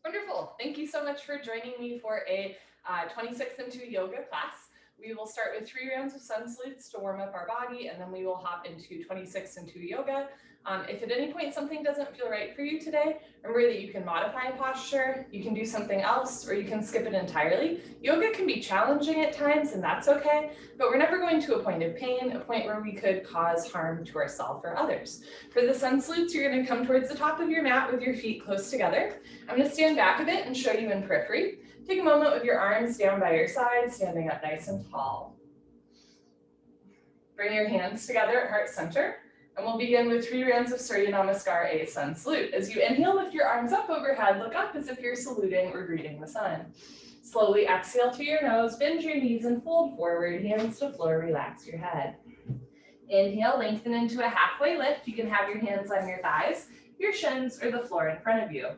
Wonderful. Thank you so much for joining me for a 26 and 2 yoga class. We will start with 3 rounds of sun salutes to warm up our body, and then we will hop into 26 and 2 yoga. If at any point something doesn't feel right for you today, remember that you can modify a posture, you can do something else, or you can skip it entirely. Yoga can be challenging at times, and that's okay, but we're never going to a point of pain, a point where we could cause harm to ourselves or others. For the sun salutes, you're going to come towards the top of your mat with your feet close together. I'm going to stand back a bit and show you in periphery. Take a moment with your arms down by your side, standing up nice and tall. Bring your hands together at heart center, and we'll begin with 3 rounds of Surya Namaskar, a sun salute. As you inhale, lift your arms up overhead, look up as if you're saluting or greeting the sun. Slowly exhale through your nose, bend your knees and fold forward, hands to floor, relax your head. Inhale, lengthen into a halfway lift. You can have your hands on your thighs, your shins, or the floor in front of you.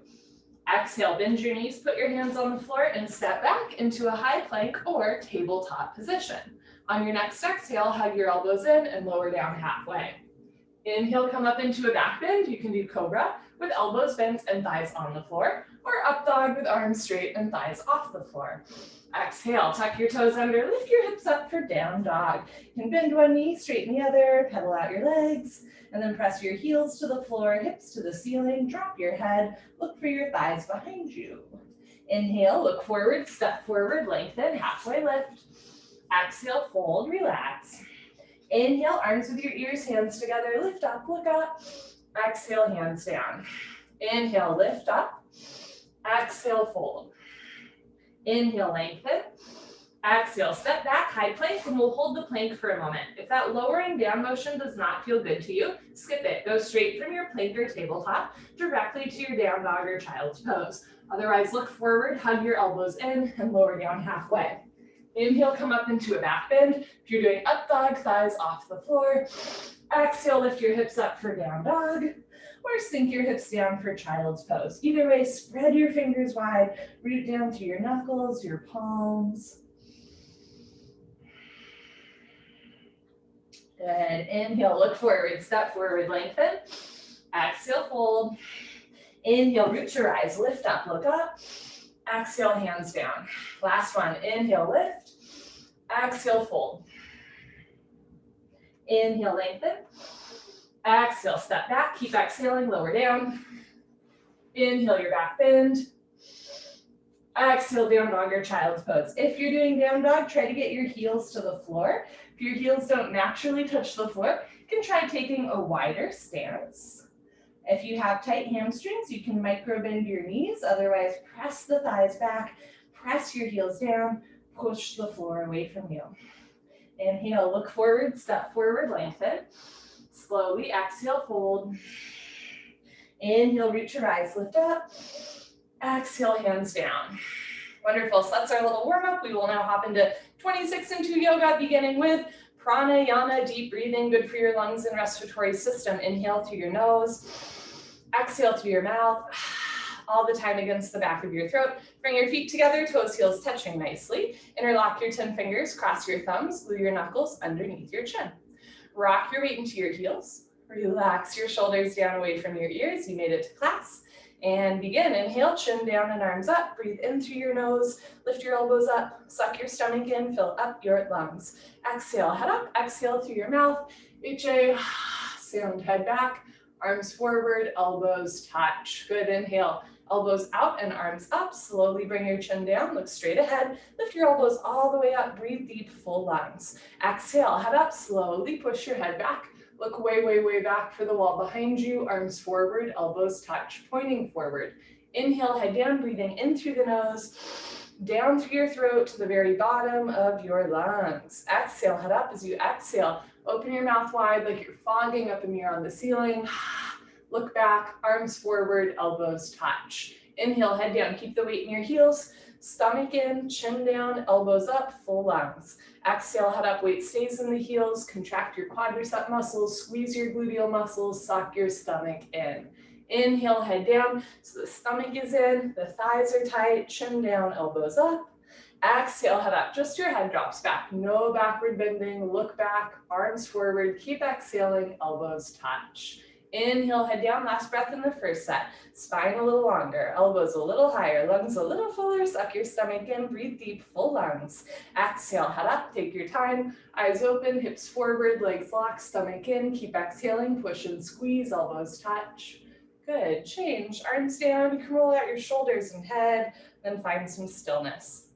Exhale, bend your knees, put your hands on the floor, and step back into a high plank or tabletop position. On your next exhale, hug your elbows in and lower down halfway. Inhale, come up into a back bend. You can do cobra with elbows bent and thighs on the floor, or up dog with arms straight and thighs off the floor. Exhale, tuck your toes under, lift your hips up for down dog. You can bend one knee, straighten the other, pedal out your legs, and then press your heels to the floor, hips to the ceiling, drop your head, look for your thighs behind you. Inhale, look forward, step forward, lengthen, halfway lift. Exhale, fold, relax. Inhale, arms with your ears, hands together, lift up, look up. Exhale, hands down. Inhale, lift up. Exhale, fold. Inhale, lengthen. Exhale, step back, high plank, and we'll hold the plank for a moment. If that lowering down motion does not feel good to you, skip it. Go straight from your plank or tabletop directly to your down dog or child's pose. Otherwise, look forward, hug your elbows in, and lower down halfway. Inhale, come up into a back bend. If you're doing up dog, thighs off the floor. Exhale, lift your hips up for down dog, or sink your hips down for child's pose. Either way, spread your fingers wide, root down through your knuckles, your palms. Good. Inhale, look forward, step forward, lengthen. Exhale, fold. Inhale, root your eyes, lift up, look up. Exhale, hands down. Last one, inhale, lift. Exhale, fold. Inhale, lengthen. Exhale, step back, keep exhaling, lower down. Inhale, your back bend. Exhale, down dog or child's pose. If you're doing down dog, try to get your heels to the floor. If your heels don't naturally touch the floor, you can try taking a wider stance. If you have tight hamstrings, you can micro bend your knees. Otherwise, press the thighs back, press your heels down, push the floor away from you. Inhale, look forward, step forward, lengthen. Slowly exhale, fold. Inhale, reach your eyes, lift up. Exhale, hands down. Wonderful, so that's our little warm up. We will now hop into 26 and 2 yoga, beginning with pranayama, deep breathing, good for your lungs and respiratory system. Inhale through your nose, exhale through your mouth, all the time against the back of your throat. Bring your feet together, toes, heels touching nicely. Interlock your 10 fingers, cross your thumbs, glue your knuckles underneath your chin. Rock your weight into your heels. Relax your shoulders down away from your ears. You made it to class. And begin. Inhale, chin down and arms up. Breathe in through your nose. Lift your elbows up. Suck your stomach in. Fill up your lungs. Exhale, head up. Exhale through your mouth. Ujjayi, sound, head back. Arms forward, elbows touch. Good. Inhale. Elbows out and arms up. Slowly bring your chin down. Look straight ahead. Lift your elbows all the way up. Breathe deep, full lungs. Exhale, head up. Slowly push your head back. Look way, way, way back for the wall behind you. Arms forward, elbows touch, pointing forward. Inhale, head down, breathing in through the nose, down through your throat to the very bottom of your lungs. Exhale, head up as you exhale. Open your mouth wide like you're fogging up a mirror on the ceiling. Look back, arms forward, elbows touch. Inhale, head down, keep the weight in your heels. Stomach in, chin down, elbows up, full lungs. Exhale, head up, weight stays in the heels. Contract your quadricep muscles, squeeze your gluteal muscles, suck your stomach in. Inhale, head down, so the stomach is in, the thighs are tight, chin down, elbows up. Exhale, head up, just your head drops back. No backward bending, look back, arms forward, keep exhaling, elbows touch. Inhale, head down, last breath in the first set. Spine a little longer, elbows a little higher, lungs a little fuller, suck your stomach in, breathe deep, full lungs. Exhale, head up, take your time, eyes open, hips forward, legs locked, stomach in, keep exhaling, push and squeeze, elbows touch. Good, change, arms down, you can roll out your shoulders and head, then find some stillness.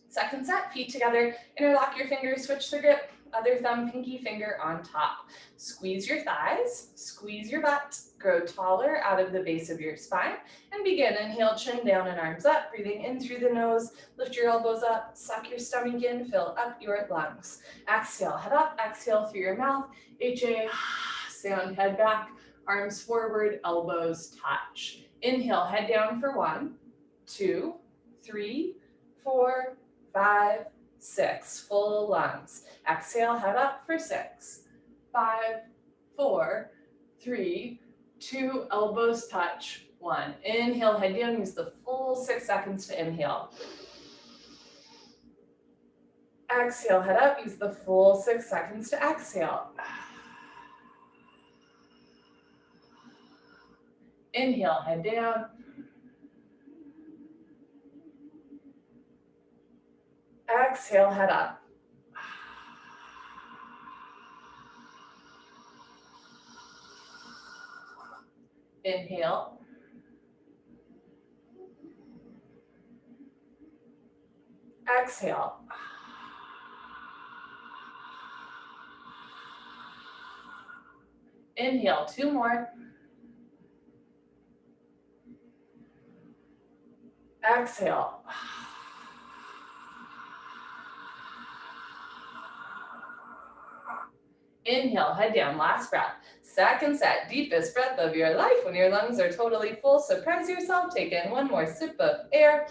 Second set, feet together, interlock your fingers, switch the grip, other thumb, pinky finger on top. Squeeze your thighs, squeeze your butt, grow taller out of the base of your spine, and begin. Inhale, chin down and arms up, breathing in through the nose, lift your elbows up, suck your stomach in, fill up your lungs. Exhale, head up, exhale through your mouth, HA, sound, head back, arms forward, elbows touch. Inhale, head down for 1, 2, 3, 4, 5, 6, full lungs. Exhale, head up for 6, 5, 4, 3, 2, elbows touch, 1. Inhale, head down, use the full 6 seconds to inhale. Exhale, head up, use the full 6 seconds to exhale. Inhale, head down. Exhale, head up. Inhale. Exhale. Inhale, 2 more. Exhale. Inhale, head down, last breath. Second set, deepest breath of your life. When your lungs are totally full, surprise yourself. Take in 1 more sip of air.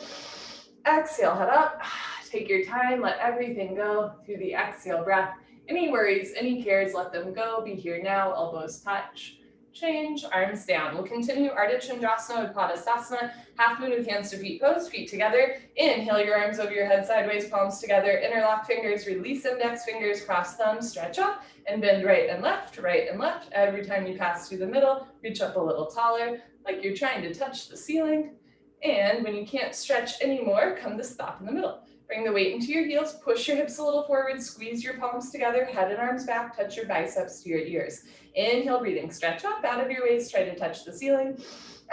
Exhale, head up. Take your time, let everything go through the exhale breath. Any worries, any cares, let them go. Be here now, elbows touch. Change, arms down. We'll continue Ardha Chandrasana with Padasana, half moon with hands to feet pose, feet together. Inhale your arms over your head sideways, palms together, interlock fingers, release index fingers, cross thumbs, stretch up, and bend right and left, right and left. Every time you pass through the middle, reach up a little taller, like you're trying to touch the ceiling. And when you can't stretch anymore, come to stop in the middle. Bring the weight into your heels, push your hips a little forward, squeeze your palms together, head and arms back, touch your biceps to your ears. Inhale, breathing, stretch up out of your waist, try to touch the ceiling.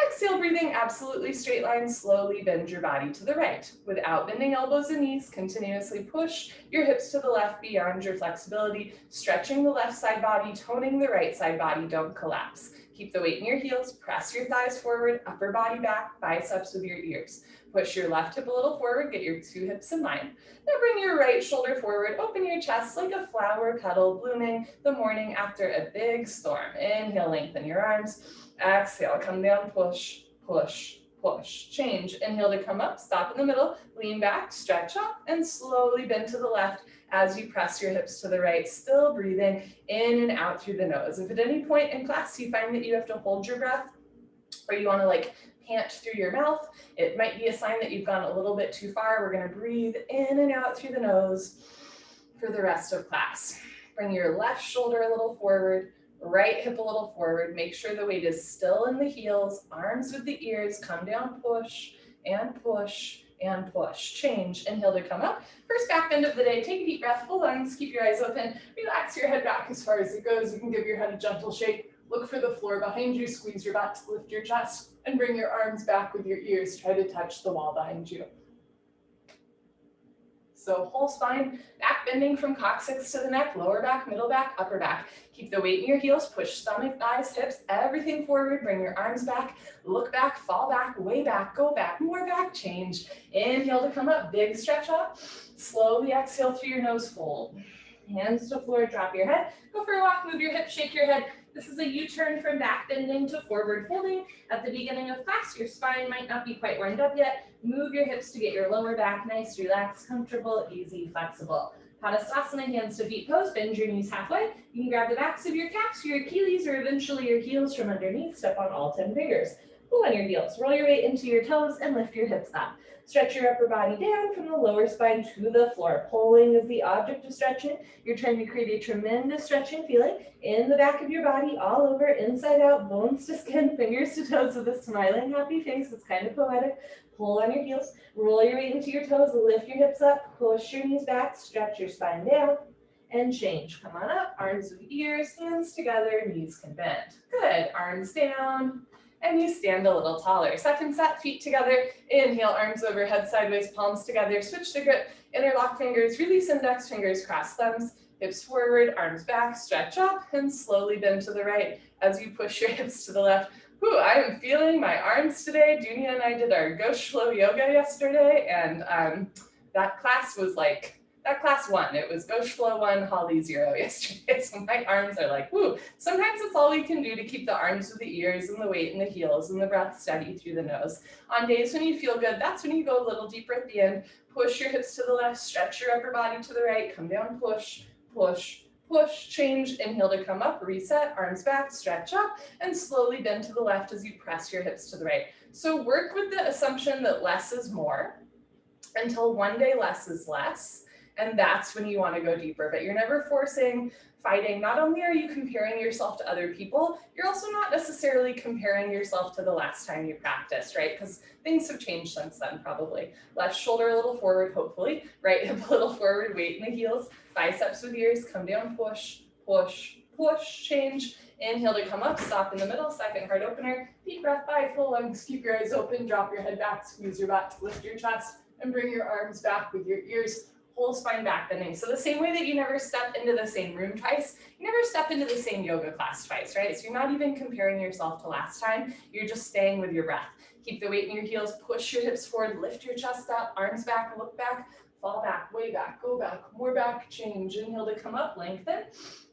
Exhale, breathing, absolutely straight line, slowly bend your body to the right. Without bending elbows and knees, continuously push your hips to the left beyond your flexibility, stretching the left side body, toning the right side body, don't collapse. Keep the weight in your heels, press your thighs forward, upper body back, biceps with your ears. Push your left hip a little forward, get your 2 hips in line. Now bring your right shoulder forward, open your chest like a flower petal blooming the morning after a big storm. Inhale, lengthen your arms. Exhale, come down, push, push, push. Change, inhale to come up, stop in the middle, lean back, stretch up, and slowly bend to the left as you press your hips to the right, still breathing in and out through the nose. If at any point in class you find that you have to hold your breath, or you want to pant through your mouth, it might be a sign that you've gone a little bit too far. We're going to breathe in and out through the nose for the rest of class. Bring your left shoulder a little forward, right hip a little forward. Make sure the weight is still in the heels, arms with the ears, come down, push and push and push. Change, inhale to come up. First back bend of the day, take a deep breath, full lungs, keep your eyes open, relax your head back as far as it goes. You can give your head a gentle shake. Look for the floor behind you, squeeze your butt, lift your chest, and bring your arms back with your ears. Try to touch the wall behind you. So whole spine, back bending from coccyx to the neck, lower back, middle back, upper back. Keep the weight in your heels, push stomach, thighs, hips, everything forward. Bring your arms back, look back, fall back, way back, go back, more back, change. Inhale to come up, big stretch up. Slowly exhale through your nose, fold. Hands to floor, drop your head. Go for a walk, move your hips, shake your head. This is a U-turn from back bending to forward folding. At the beginning of class, your spine might not be quite warmed up yet. Move your hips to get your lower back nice, relaxed, comfortable, easy, flexible. Padasana, hands to feet pose, bend your knees halfway. You can grab the backs of your calves, your Achilles, or eventually your heels from underneath. Step on all 10 fingers. Pull on your heels, roll your weight into your toes and lift your hips up. Stretch your upper body down from the lower spine to the floor. Pulling is the object of stretching. You're trying to create a tremendous stretching feeling in the back of your body, all over, inside out, bones to skin, fingers to toes with a smiling, happy face. It's kind of poetic. Pull on your heels, roll your weight into your toes, lift your hips up, push your knees back, stretch your spine down, and change. Come on up, arms with ears, hands together, knees can bend. Good, arms down, and you stand a little taller. Second set, feet together. Inhale, arms overhead, sideways, palms together. Switch to grip, interlock fingers, release index fingers, cross thumbs, hips forward, arms back, stretch up, and slowly bend to the right as you push your hips to the left. Whew, I am feeling my arms today. Dunia and I did our Gauche Flow yoga yesterday, and that class won. It was Gauche Flow 1, Holly 0 yesterday. So my arms are like, whoo. Sometimes it's all we can do to keep the arms with the ears and the weight in the heels and the breath steady through the nose. On days when you feel good, that's when you go a little deeper at the end. Push your hips to the left, stretch your upper body to the right, come down, push, push, push, change, inhale to come up, reset, arms back, stretch up, and slowly bend to the left as you press your hips to the right. So work with the assumption that less is more until one day less is less. And that's when you want to go deeper, but you're never forcing, fighting. Not only are you comparing yourself to other people, you're also not necessarily comparing yourself to the last time you practiced, right? Because things have changed since then, probably. Left shoulder a little forward, hopefully. Right hip a little forward, weight in the heels. Biceps with ears, come down, push, push, push, change. Inhale to come up, stop in the middle, second heart opener. Deep breath by, full lungs, keep your eyes open, drop your head back, squeeze your butt, lift your chest, and bring your arms back with your ears. Whole spine back bending. So the same way that you never step into the same room twice, you never step into the same yoga class twice, right? So you're not even comparing yourself to last time. You're just staying with your breath. Keep the weight in your heels, push your hips forward, lift your chest up, arms back, look back, fall back, way back, go back, more back, change. Inhale to come up, lengthen.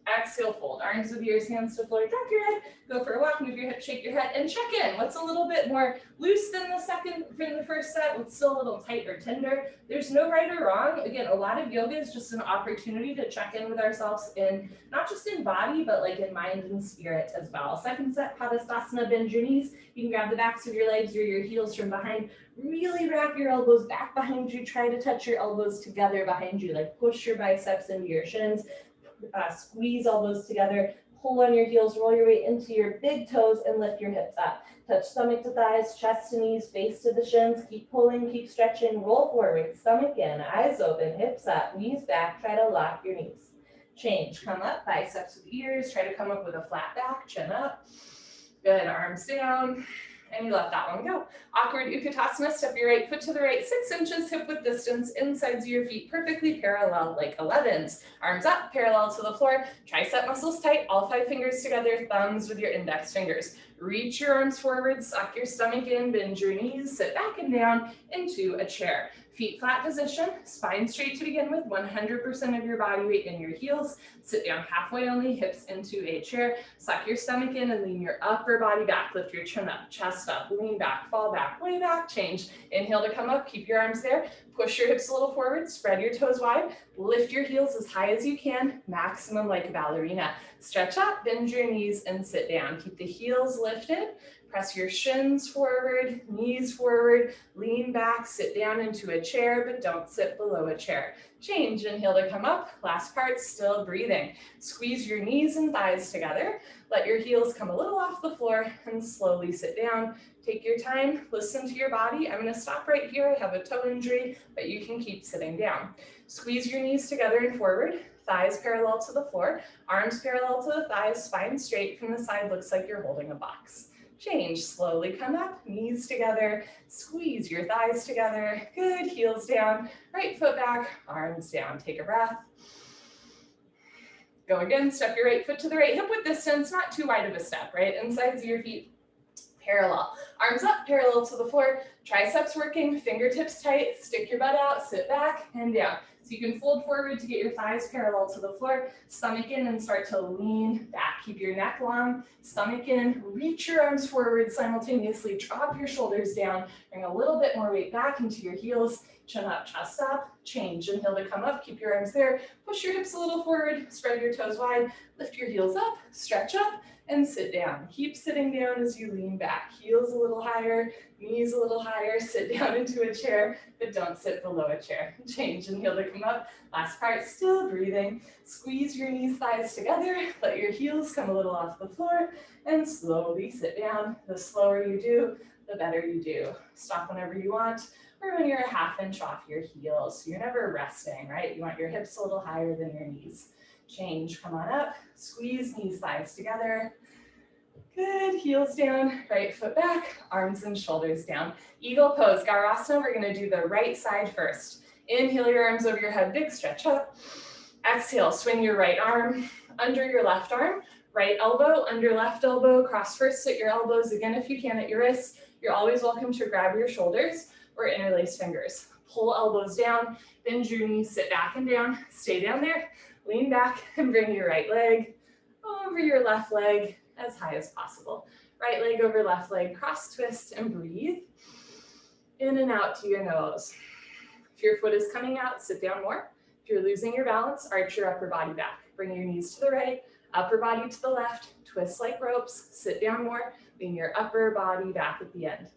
Exhale, fold. Arms with ears, hands to floor, drop your head, go for a walk, move your hips, shake your head, and check in. What's a little bit more loose than the first set? What's still a little tight or tender? There's no right or wrong. Again, a lot of yoga is just an opportunity to check in with ourselves in, not just in body, but like in mind and spirit as well. Second set, Padasana, bend your knees. You can grab the backs of your legs or your heels from behind. Really wrap your elbows back behind you. Try to touch your elbows together behind you, like push your biceps into your shins. Squeeze elbows together, pull on your heels, roll your weight into your big toes and lift your hips up. Touch stomach to thighs, chest to knees, face to the shins. Keep pulling, keep stretching, roll forward, stomach in, eyes open, hips up, knees back. Try to lock your knees. Change, come up, biceps with ears. Try to come up with a flat back, chin up. Good, arms down. And you let that one go. Awkward Utkatasana, step your right foot to the right, 6 inches hip width distance, insides of your feet, perfectly parallel like 11s. Arms up, parallel to the floor, tricep muscles tight, all 5 fingers together, thumbs with your index fingers. Reach your arms forward, suck your stomach in, bend your knees, sit back and down into a chair. Feet flat position, spine straight to begin with, 100% of your body weight in your heels. Sit down halfway only, hips into a chair. Suck your stomach in and lean your upper body back. Lift your chin up, chest up, lean back, fall back, way back, change. Inhale to come up, keep your arms there. Push your hips a little forward, spread your toes wide. Lift your heels as high as you can, maximum like a ballerina. Stretch up, bend your knees and sit down. Keep the heels lifted. Press your shins forward, knees forward, lean back, sit down into a chair, but don't sit below a chair. Change, inhale to come up. Last part, still breathing. Squeeze your knees and thighs together. Let your heels come a little off the floor and slowly sit down. Take your time, listen to your body. I'm gonna stop right here. I have a toe injury, but you can keep sitting down. Squeeze your knees together and forward. Thighs parallel to the floor, arms parallel to the thighs, spine straight from the side, looks like you're holding a box. Change, slowly come up, knees together, squeeze your thighs together, good, heels down, right foot back, arms down, take a breath. Go again, step your right foot to the right, hip width distance, not too wide of a step, right? Insides of your feet, parallel. Arms up, parallel to the floor, triceps working, fingertips tight, stick your butt out, sit back and down. So you can fold forward to get your thighs parallel to the floor, stomach in and start to lean back. Keep your neck long, stomach in, reach your arms forward simultaneously, drop your shoulders down, bring a little bit more weight back into your heels, chin up, chest up, change. Inhale to come up, keep your arms there, push your hips a little forward, spread your toes wide, lift your heels up, stretch up, and sit down. Keep sitting down as you lean back. Heels a little high. higher, knees a little higher, sit down into a chair, but don't sit below a chair. Change, inhale to come up. Last part, still breathing. Squeeze your knees, thighs together, let your heels come a little off the floor, and slowly sit down. The slower you do, the better you do. Stop whenever you want, or when you're a ½ inch off your heels. So you're never resting, right? You want your hips a little higher than your knees. Change, come on up, squeeze knees, thighs together. Good, heels down, right foot back, arms and shoulders down. Eagle pose, Garasana, we're gonna do the right side first. Inhale your arms over your head, big stretch up. Exhale, swing your right arm under your left arm, right elbow under left elbow, cross first at your elbows, again if you can at your wrists. You're always welcome to grab your shoulders or interlace fingers. Pull elbows down, bend your knees, sit back and down, stay down there, lean back and bring your right leg over your left leg as high as possible. Right leg over left leg, cross twist and breathe. In and out to your nose. If your foot is coming out, sit down more. If you're losing your balance, arch your upper body back. Bring your knees to the right, upper body to the left, twist like ropes, sit down more, lean your upper body back at the end.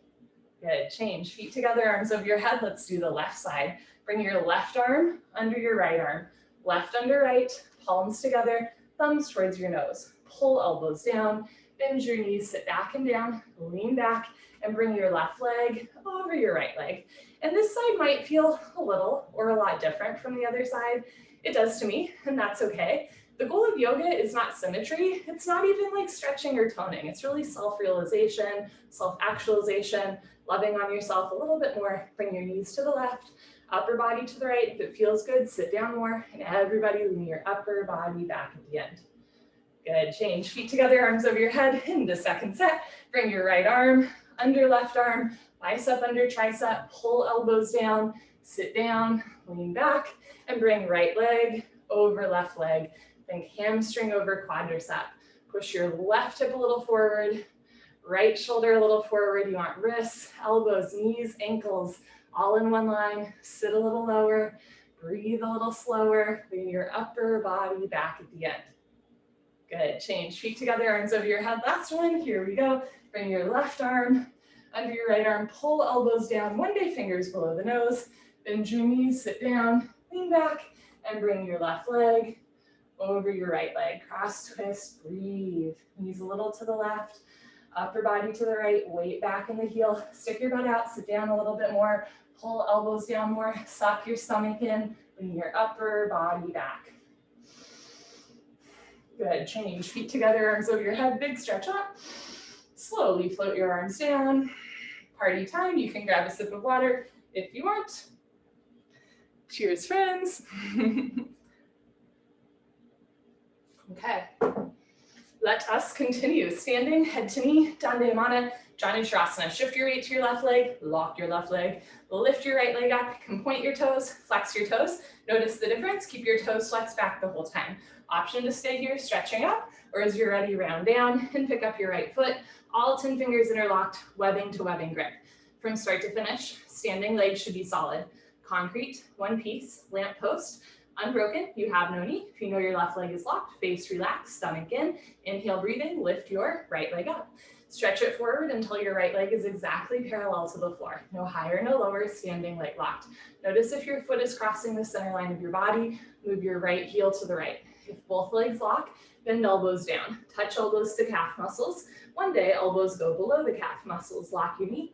Good, change, feet together, arms over your head. Let's do the left side. Bring your left arm under your right arm. Left under right, palms together, thumbs towards your nose. Pull elbows down, bend your knees, sit back and down, lean back, and bring your left leg over your right leg. And this side might feel a little or a lot different from the other side. It does to me, and that's okay. The goal of yoga is not symmetry. It's not even like stretching or toning. It's really self-realization, self-actualization, loving on yourself a little bit more. Bring your knees to the left, upper body to the right. If it feels good, sit down more, and everybody lean your upper body back at the end. Good, change, feet together, arms over your head into second set. Bring your right arm under left arm, bicep under tricep, pull elbows down, sit down, lean back, and bring right leg over left leg. Think hamstring over quadricep. Push your left hip a little forward, right shoulder a little forward. You want wrists, elbows, knees, ankles, all in one line. Sit a little lower, breathe a little slower, lean your upper body back at the end. Good, change, feet together, arms over your head. Last one, here we go. Bring your left arm under your right arm, pull elbows down, one day fingers below the nose, bend your knees, sit down, lean back, and bring your left leg over your right leg. Cross twist, breathe. Knees a little to the left, upper body to the right, weight back in the heel. Stick your butt out, sit down a little bit more, pull elbows down more, suck your stomach in, lean your upper body back. Good, change, feet together, arms over your head, big stretch up. Slowly float your arms down. Party time, you can grab a sip of water if you want. Cheers, friends. Okay, let us continue. Standing, head to knee, Dandayamana, Janushirasana. Shift your weight to your left leg, lock your left leg, lift your right leg up, you can point your toes, flex your toes. Notice the difference, keep your toes flexed back the whole time. Option to stay here, stretching up, or as you're ready, round down and pick up your right foot. All 10 fingers interlocked, webbing to webbing grip. From start to finish, standing legs should be solid. Concrete, one piece, lamp post, unbroken, you have no knee. If you know your left leg is locked, face relaxed, stomach in. Inhale, breathing, lift your right leg up. Stretch it forward until your right leg is exactly parallel to the floor. No higher, no lower, standing leg locked. Notice if your foot is crossing the center line of your body, move your right heel to the right. If both legs lock, bend elbows down. Touch elbows to calf muscles. One day, elbows go below the calf muscles. Lock your knee,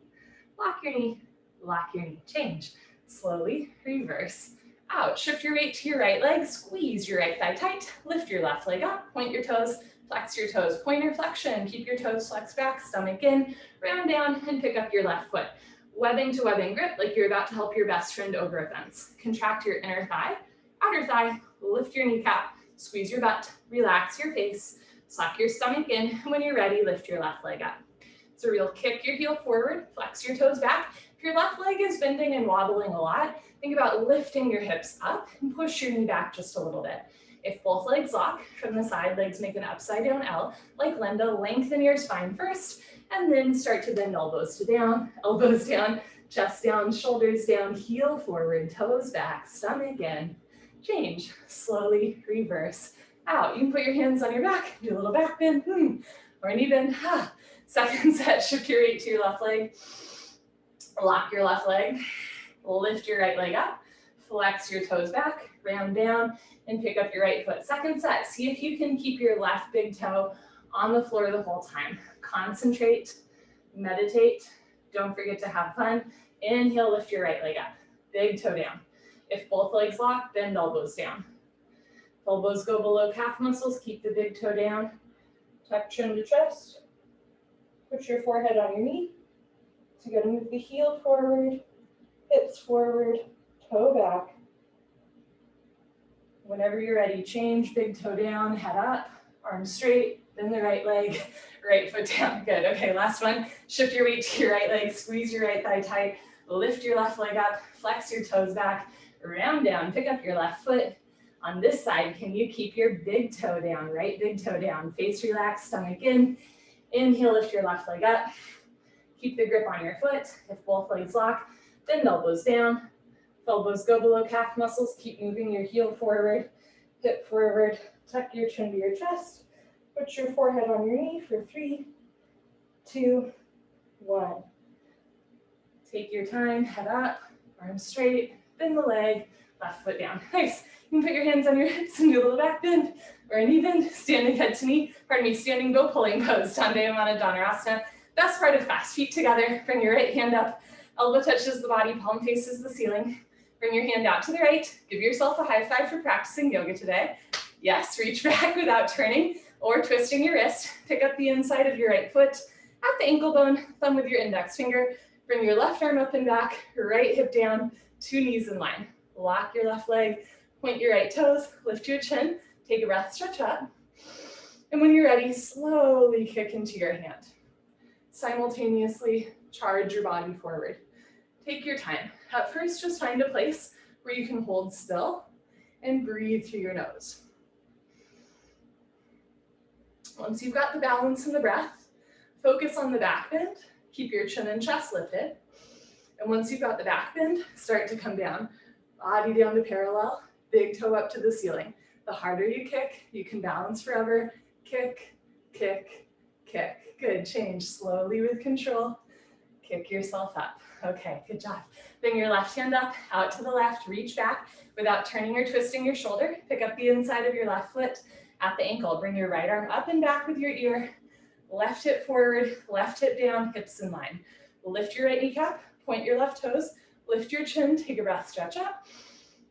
lock your knee, lock your knee. Change. Slowly reverse. Out. Shift your weight to your right leg. Squeeze your right thigh tight. Lift your left leg up. Point your toes. Flex your toes. Pointer flexion. Keep your toes flexed back. Stomach in. Round down and pick up your left foot. Webbing to webbing grip like you're about to help your best friend over a fence. Contract your inner thigh. Outer thigh. Lift your kneecap. Squeeze your butt. Relax your face. Suck your stomach in. When you're ready, lift your left leg up. It's a real kick your heel forward. Flex your toes back. If your left leg is bending and wobbling a lot, think about lifting your hips up and push your knee back just a little bit. If both legs lock from the side, legs make an upside down L. Like Linda, lengthen your spine first, and then start to bend elbows down, chest down, shoulders down, heel forward, toes back, stomach in. Change, slowly reverse, out. You can put your hands on your back, do a little back bend, or an even, Second set, shift your weight to your left leg. Lock your left leg. Lift your right leg up. Flex your toes back, round down, and pick up your right foot. Second set, see if you can keep your left big toe on the floor the whole time. Concentrate, meditate, don't forget to have fun. Inhale, lift your right leg up, big toe down. If both legs lock, bend elbows down. If elbows go below calf muscles, keep the big toe down. Tuck chin to chest. Put your forehead on your knee. So you're gonna move the heel forward, hips forward, toe back. Whenever you're ready, change, big toe down, head up, arms straight, then the right leg, right foot down. Good, okay, last one. Shift your weight to your right leg, squeeze your right thigh tight, lift your left leg up, flex your toes back, round down, pick up your left foot. On this side, can you keep your big toe down, right big toe down, face relaxed, stomach in. Inhale, lift your left leg up. Keep the grip on your foot. If both legs lock, bend elbows down. If elbows go below calf muscles, keep moving your heel forward, hip forward, tuck your chin to your chest. Put your forehead on your knee for 3, 2, 1. Take your time, head up, arms straight, bend the leg, left foot down. Nice. You can put your hands on your hips and do a little back bend or an even standing head to knee. Pardon me, standing bow pulling pose, Dandayamana Dhanurasana. Best part of fast, feet together. Bring your right hand up, elbow touches the body, palm faces the ceiling. Bring your hand out to the right. Give yourself a high five for practicing yoga today. Yes, reach back without turning or twisting your wrist. Pick up the inside of your right foot at the ankle bone, thumb with your index finger. Bring your left arm up and back, right hip down, 2 knees in line. Lock your left leg, point your right toes, lift your chin, take a breath, stretch up. And when you're ready, slowly kick into your hand. Simultaneously charge your body forward. Take your time. At first, just find a place where you can hold still and breathe through your nose. Once you've got the balance and the breath, focus on the back bend. Keep your chin and chest lifted. And once you've got the back bend, start to come down. Body down to parallel, big toe up to the ceiling. The harder you kick, you can balance forever. Kick, kick, kick. Good, change slowly with control. Kick yourself up. Okay, good job. Bring your left hand up, out to the left, reach back without turning or twisting your shoulder. Pick up the inside of your left foot at the ankle. Bring your right arm up and back with your ear. Left hip forward, left hip down, hips in line. Lift your right kneecap, point your left toes, lift your chin, take a breath, stretch up.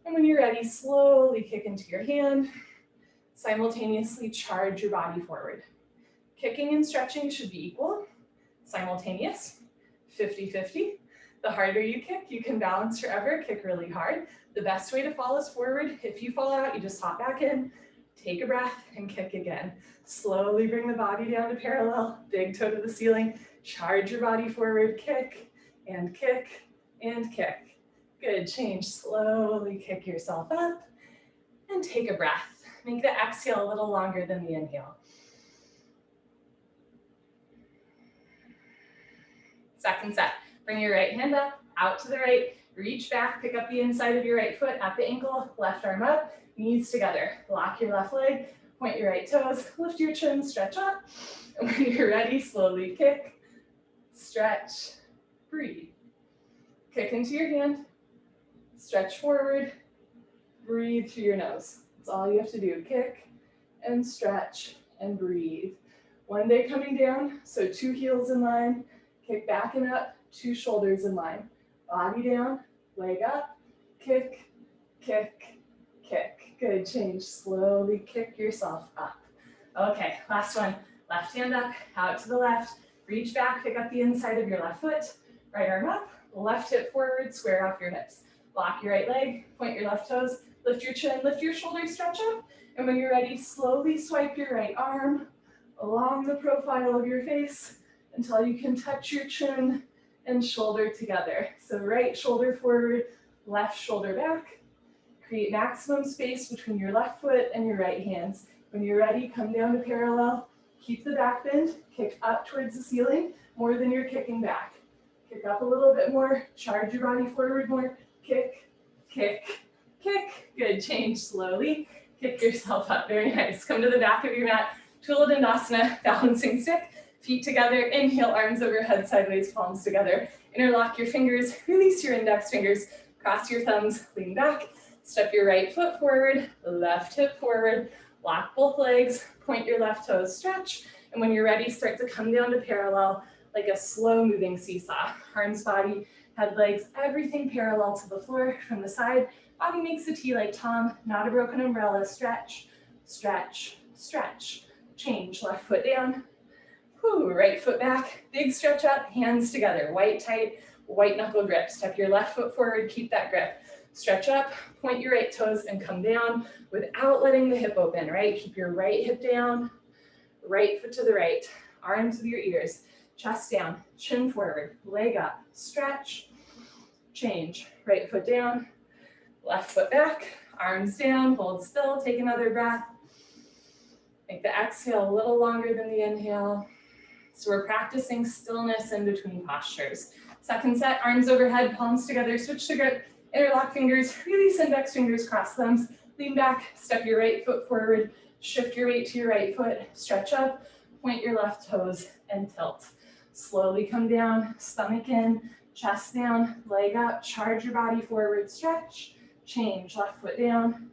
And when you're ready, slowly kick into your hand. Simultaneously charge your body forward. Kicking and stretching should be equal, simultaneous, 50-50. The harder you kick, you can balance forever, kick really hard. The best way to fall is forward. If you fall out, you just hop back in, take a breath, and kick again. Slowly bring the body down to parallel, big toe to the ceiling, charge your body forward, kick, and kick, and kick. Good, change, slowly kick yourself up, and take a breath. Make the exhale a little longer than the inhale. Second set. Bring your right hand up, out to the right, reach back, pick up the inside of your right foot at the ankle, left arm up, knees together. Lock your left leg, point your right toes, lift your chin, stretch up. And when you're ready, slowly kick, stretch, breathe. Kick into your hand, stretch forward, breathe through your nose. That's all you have to do. Kick and stretch and breathe. One day coming down, so 2 heels in line, kick back and up, 2 shoulders in line. Body down, leg up, kick, kick, kick. Good, change. Slowly kick yourself up. Okay, last one. Left hand up, out to the left. Reach back, pick up the inside of your left foot. Right arm up, left hip forward, square off your hips. Lock your right leg, point your left toes, lift your chin, lift your shoulders, stretch up. And when you're ready, slowly swipe your right arm along the profile of your face until you can touch your chin and shoulder together. So right shoulder forward, left shoulder back. Create maximum space between your left foot and your right hands. When you're ready, come down to parallel. Keep the back bend, kick up towards the ceiling more than you're kicking back. Kick up a little bit more, charge your body forward more. Kick, kick, kick. Good, change slowly. Kick yourself up, very nice. Come to the back of your mat, Tula Dandasana, balancing stick. Feet together, inhale, arms overhead, sideways, palms together. Interlock your fingers, release your index fingers, cross your thumbs, lean back, step your right foot forward, left hip forward, lock both legs, point your left toes, stretch, and when you're ready, start to come down to parallel like a slow moving seesaw. Arms, body, head, legs, everything parallel to the floor from the side. Body makes a T like Tom, not a broken umbrella. Stretch, stretch, stretch. Change, left foot down. Whew, right foot back, big stretch up, hands together, white tight, white knuckle grip. Step your left foot forward, keep that grip. Stretch up, point your right toes and come down without letting the hip open, right? Keep your right hip down, right foot to the right, arms with your ears, chest down, chin forward, leg up, stretch, change, right foot down, left foot back, arms down, hold still, take another breath. Make the exhale a little longer than the inhale. So we're practicing stillness in between postures. Second set, arms overhead, palms together, switch to grip, interlock fingers, release index fingers, cross thumbs, lean back, step your right foot forward, shift your weight to your right foot, stretch up, point your left toes, and tilt. Slowly come down, stomach in, chest down, leg up, charge your body forward, stretch, change, left foot down,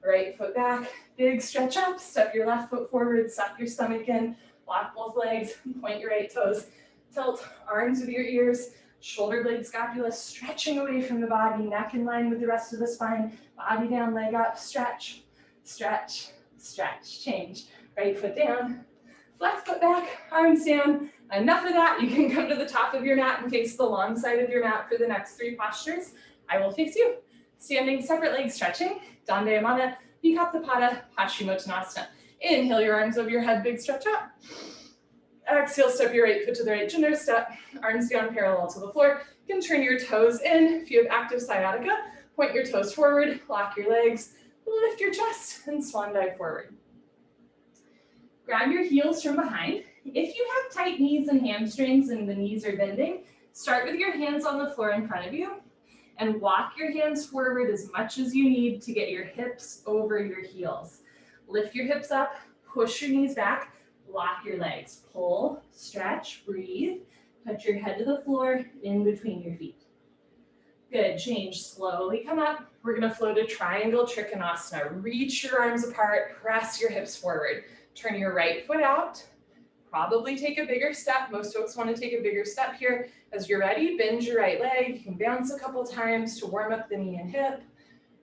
right foot back, big stretch up, step your left foot forward, suck your stomach in, lock both legs, point your right toes, tilt, arms with your ears, shoulder blade scapula stretching away from the body, neck in line with the rest of the spine, body down, leg up, stretch, stretch, stretch, change, right foot down, left foot back, arms down. Enough of that, you can come to the top of your mat and face the long side of your mat for the next 3 postures. I will face you. Standing, separate legs stretching, Dandayamana, Vikaptapada, Paschimottanasana. Inhale your arms over your head, big stretch up. Exhale, step your right foot to the right, gender step, arms down parallel to the floor. You can turn your toes in. If you have active sciatica, point your toes forward, lock your legs, lift your chest, and swan dive forward. Grab your heels from behind. If you have tight knees and hamstrings and the knees are bending, start with your hands on the floor in front of you and walk your hands forward as much as you need to get your hips over your heels. Lift your hips up, push your knees back, lock your legs, pull, stretch, breathe, touch your head to the floor in between your feet. Good, change, slowly come up. We're gonna flow to triangle trikonasana. Reach your arms apart, press your hips forward. Turn your right foot out, probably take a bigger step. Most folks wanna take a bigger step here. As you're ready, bend your right leg. You can bounce a couple times to warm up the knee and hip,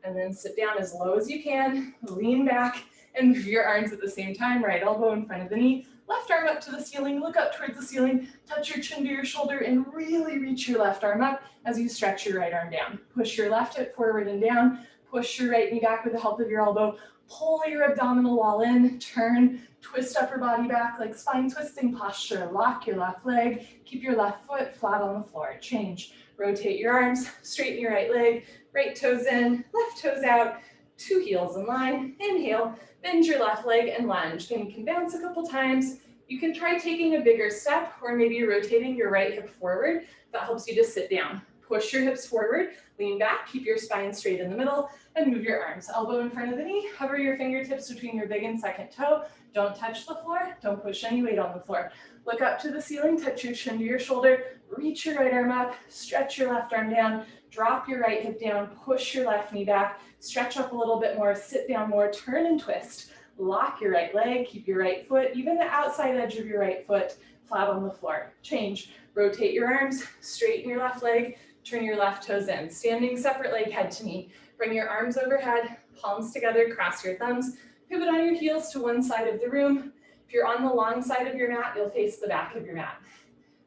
and then sit down as low as you can, lean back, and move your arms at the same time. Right elbow in front of the knee, left arm up to the ceiling, look up towards the ceiling, touch your chin to your shoulder, and really reach your left arm up as you stretch your right arm down. Push your left hip forward and down, push your right knee back with the help of your elbow, pull your abdominal wall in, turn, twist upper body back like spine twisting posture, lock your left leg, keep your left foot flat on the floor, change, rotate your arms, straighten your right leg, right toes in, left toes out, 2 heels in line, inhale, bend your left leg and lunge. Then you can bounce a couple times. You can try taking a bigger step or maybe rotating your right hip forward. That helps you to sit down. Push your hips forward, lean back, keep your spine straight in the middle, and move your arms. Elbow in front of the knee, hover your fingertips between your big and second toe. Don't touch the floor, don't push any weight on the floor. Look up to the ceiling, touch your chin to your shoulder, reach your right arm up, stretch your left arm down, drop your right hip down, push your left knee back, stretch up a little bit more, sit down more, turn and twist. Lock your right leg, keep your right foot, even the outside edge of your right foot, flat on the floor. Change, rotate your arms, straighten your left leg, turn your left toes in. Standing separate leg, head to knee. Bring your arms overhead, palms together, cross your thumbs, pivot on your heels to one side of the room. If you're on the long side of your mat, you'll face the back of your mat.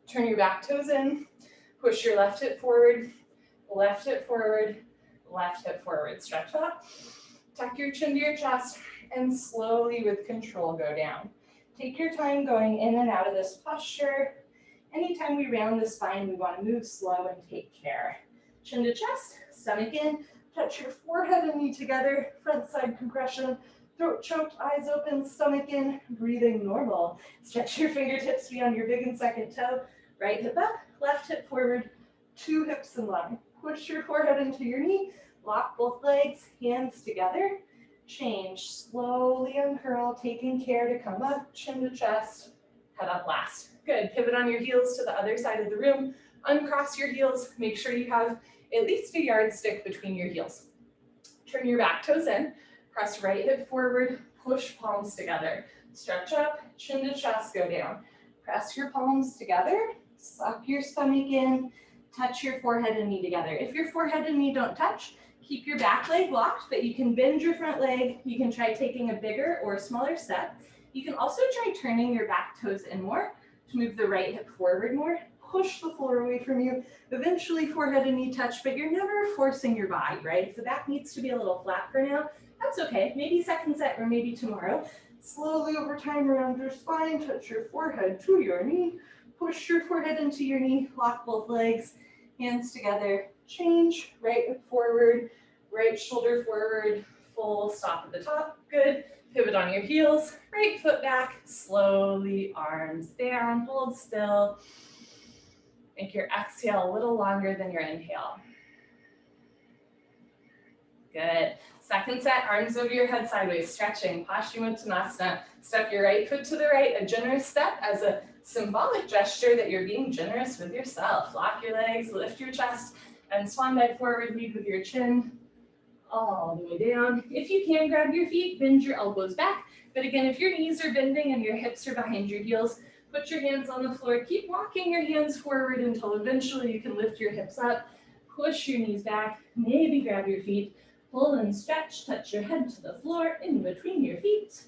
Turn your back toes in, push your left hip forward, left hip forward, left hip forward. Stretch up, tuck your chin to your chest, and slowly with control go down. Take your time going in and out of this posture. Anytime we round the spine, we want to move slow and take care. Chin to chest, stomach in, touch your forehead and knee together, front side compression, throat choked, eyes open, stomach in, breathing normal. Stretch your fingertips beyond your big and second toe, right hip up, left hip forward, 2 hips in line. Push your forehead into your knee, lock both legs, hands together. Change, slowly uncurl, taking care to come up, chin to chest, head up last. Good, pivot on your heels to the other side of the room, uncross your heels, make sure you have at least a yardstick between your heels. Turn your back toes in, press right hip forward, push palms together. Stretch up, chin to chest, go down. Press your palms together, suck your stomach in, touch your forehead and knee together. If your forehead and knee don't touch, keep your back leg locked, but you can bend your front leg. You can try taking a bigger or smaller step. You can also try turning your back toes in more to move the right hip forward more. Push the floor away from you. Eventually forehead and knee touch, but you're never forcing your body, right? If the back needs to be a little flat for now, that's okay. Maybe second set or maybe tomorrow. Slowly over time around your spine, touch your forehead to your knee. Push your forehead into your knee, lock both legs, hands together. Change, right hip forward, right shoulder forward, full stop at the top. Good. Pivot on your heels, right foot back, slowly arms down, hold still. Make your exhale a little longer than your inhale. Good. Second set, arms over your head sideways, stretching, Paschimottanasana. Step your right foot to the right, a generous step as a symbolic gesture that you're being generous with yourself. Lock your legs, lift your chest, and swan dive forward, lead with your chin all the way down. If you can, grab your feet, bend your elbows back. But again, if your knees are bending and your hips are behind your heels, put your hands on the floor. Keep walking your hands forward until eventually you can lift your hips up. Push your knees back, maybe grab your feet. Pull and stretch, touch your head to the floor in between your feet.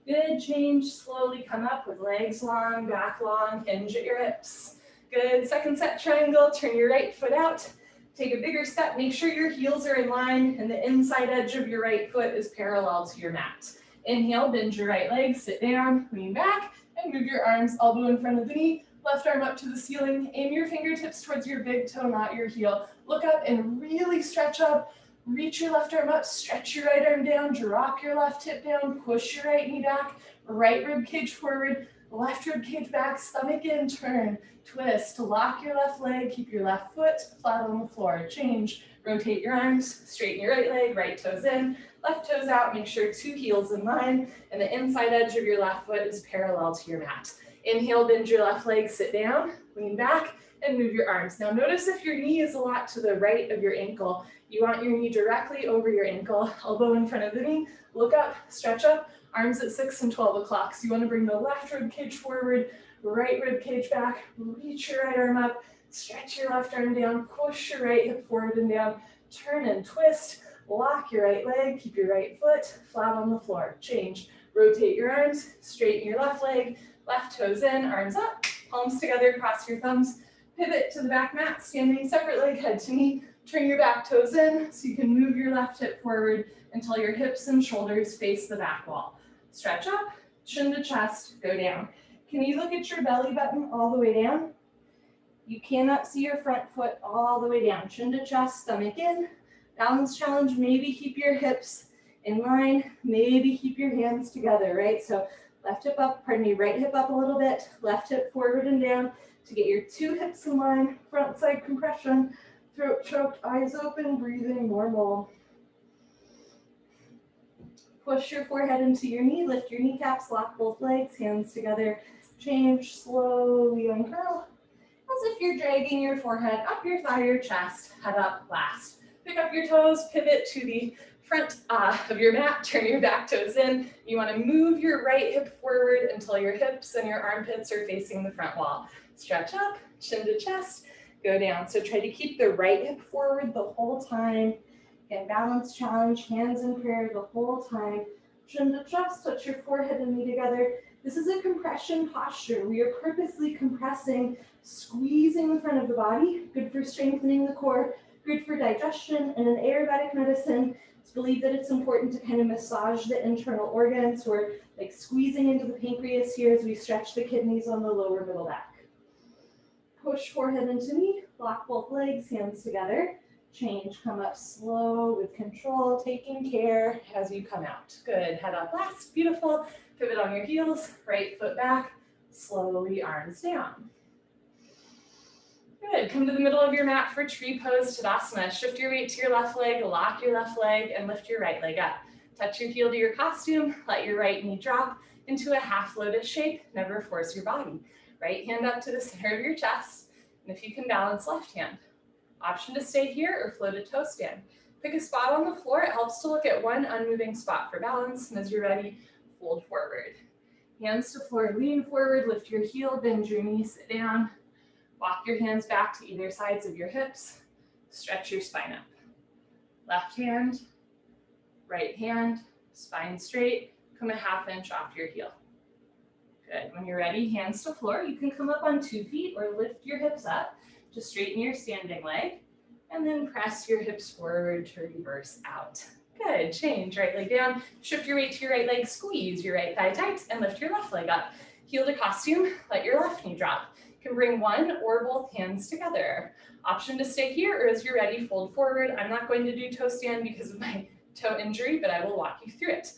Good, change, slowly come up with legs long, back long, hinge at your hips. Good, second set triangle, turn your right foot out. Take a bigger step, make sure your heels are in line and the inside edge of your right foot is parallel to your mat. Inhale, bend your right leg, sit down, lean back, and move your arms elbow in front of the knee, left arm up to the ceiling. Aim your fingertips towards your big toe, not your heel. Look up and really stretch up. Reach your left arm up, stretch your right arm down, drop your left hip down, push your right knee back, right rib cage forward, left rib cage back, stomach in, turn, twist, lock your left leg, keep your left foot flat on the floor. Change, rotate your arms, straighten your right leg, right toes in, left toes out, make sure two heels in line, and the inside edge of your left foot is parallel to your mat. Inhale, bend your left leg, sit down, lean back, and move your arms. Now notice if your knee is a lot to the right of your ankle, you want your knee directly over your ankle, elbow in front of the knee, look up, stretch up, arms at 6 and 12 o'clock. So you want to bring the left rib cage forward, right rib cage back, reach your right arm up, stretch your left arm down, push your right hip forward and down, turn and twist, lock your right leg, keep your right foot flat on the floor. Change, rotate your arms, straighten your left leg, left toes in, arms up, palms together, cross your thumbs, pivot to the back mat, standing separate leg, head to knee, turn your back toes in so you can move your left hip forward until your hips and shoulders face the back wall. Stretch up, chin to chest, go down. Can you look at your belly button all the way down? You cannot see your front foot all the way down. Chin to chest, stomach in. Balance challenge, maybe keep your hips in line, maybe keep your hands together, right? So left hip up, pardon me, right hip up a little bit, left hip forward and down to get your two hips in line, front side compression, throat choked, eyes open, breathing normal. Push your forehead into your knee, lift your kneecaps, lock both legs, hands together. Change, slowly uncurl. As if you're dragging your forehead up your thigh or chest, head up last. Pick up your toes, pivot to the front of your mat, turn your back toes in. You want to move your right hip forward until your hips and your armpits are facing the front wall. Stretch up, chin to chest, go down. So try to keep the right hip forward the whole time. And balance challenge, hands in prayer the whole time. Chin to chest, touch your forehead and knee together. This is a compression posture. We are purposely compressing, squeezing the front of the body. Good for strengthening the core, good for digestion. And in Ayurvedic medicine, it's believed that it's important to kind of massage the internal organs. We're like squeezing into the pancreas here as we stretch the kidneys on the lower middle back. Push forehead into knee, lock both legs, hands together. Change, come up slow with control, taking care as you come out. Good, head up last, beautiful. Pivot on your heels, right foot back, slowly arms down. Good, come to the middle of your mat for tree pose, Tadasana. Shift your weight to your left leg, lock your left leg, and lift your right leg up. Touch your heel to your costume, let your right knee drop. into a half lotus shape. Never force your body. Right hand up to the center of your chest, and if you can balance, left hand. Option to stay here or float a toe stand. Pick a spot on the floor. It helps to look at one unmoving spot for balance, and as you're ready, fold forward. Hands to floor, lean forward, lift your heel, bend your knees, sit down. Walk your hands back to either sides of your hips. Stretch your spine up. Left hand, right hand, spine straight. Come a ½ inch off your heel. Good. When you're ready, hands to floor. You can come up on 2 feet or lift your hips up to straighten your standing leg. And then press your hips forward to reverse out. Good. Change. Right leg down. Shift your weight to your right leg. Squeeze your right thigh tight and lift your left leg up. Heel to costume. Let your left knee drop. You can bring one or both hands together. Option to stay here, or as you're ready, fold forward. I'm not going to do toe stand because of my toe injury, but I will walk you through it.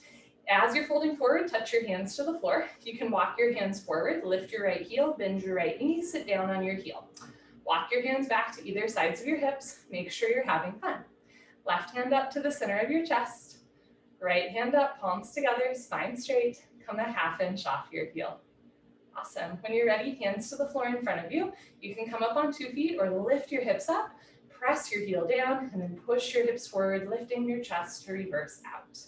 As you're folding forward, touch your hands to the floor. You can walk your hands forward, lift your right heel, bend your right knee, sit down on your heel. Walk your hands back to either sides of your hips. Make sure you're having fun. Left hand up to the center of your chest. Right hand up, palms together, spine straight. Come a ½ inch off your heel. Awesome. When you're ready, hands to the floor in front of you. You can come up on 2 feet or lift your hips up, press your heel down, and then push your hips forward, lifting your chest to reverse out.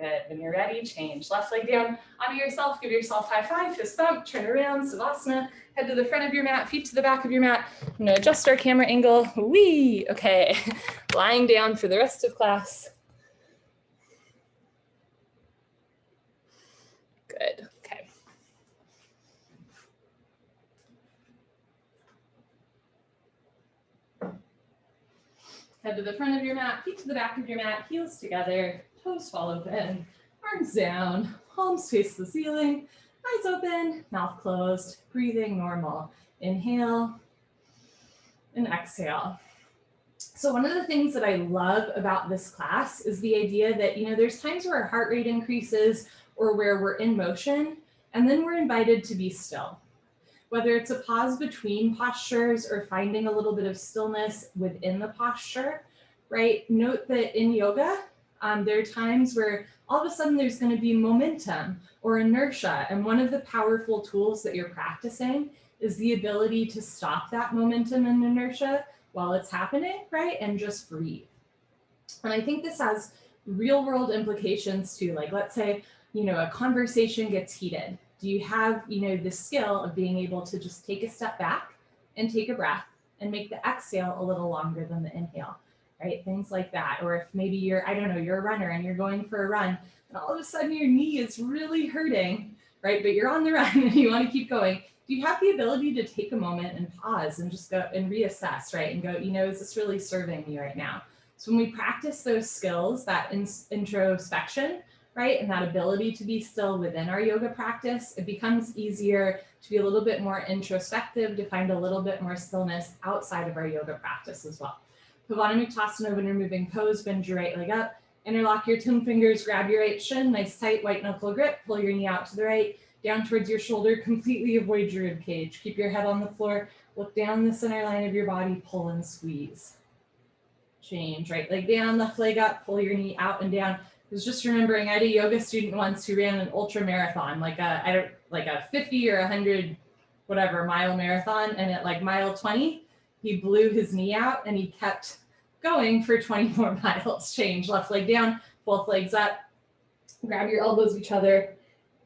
Good. When you're ready, change. Left leg down onto yourself. Give yourself high five, fist bump, turn around, Savasana. Head to the front of your mat, feet to the back of your mat. I'm going to adjust our camera angle. Wee. Okay. Lying down for the rest of class. Good. Okay. Head to the front of your mat, feet to the back of your mat, heels together, toes fall open, arms down, palms face the ceiling, eyes open, mouth closed, breathing normal. Inhale and exhale. So one of the things that I love about this class is the idea that, there's times where our heart rate increases or where we're in motion, and then we're invited to be still. Whether it's a pause between postures or finding a little bit of stillness within the posture, right? Note that in yoga, there are times where all of a sudden there's going to be momentum or inertia. And one of the powerful tools that you're practicing is the ability to stop that momentum and inertia while it's happening, right? And just breathe. And I think this has real world implications too. Like, let's say, a conversation gets heated. Do you have, the skill of being able to just take a step back and take a breath and make the exhale a little longer than the inhale, right? Things like that. Or if maybe you're a runner and you're going for a run and all of a sudden your knee is really hurting, right? But you're on the run and you want to keep going. Do you have the ability to take a moment and pause and just go and reassess, right? And go, is this really serving me right now? So when we practice those skills, that introspection, right? And that ability to be still within our yoga practice, it becomes easier to be a little bit more introspective, to find a little bit more stillness outside of our yoga practice as well. Pavana Muktasana, when you're moving pose, bend your right leg up, interlock your thumb fingers, grab your right shin, nice tight white knuckle grip, pull your knee out to the right, down towards your shoulder, completely avoid your rib cage. Keep your head on the floor, look down the center line of your body, pull and squeeze. Change, right leg down, left leg up, pull your knee out and down. I was just remembering, I had a yoga student once who ran an ultra marathon, like a 50 or 100 whatever mile marathon, and at like mile 20, he blew his knee out and he kept going for 20 more miles. Change, left leg down, both legs up, grab your elbows each other.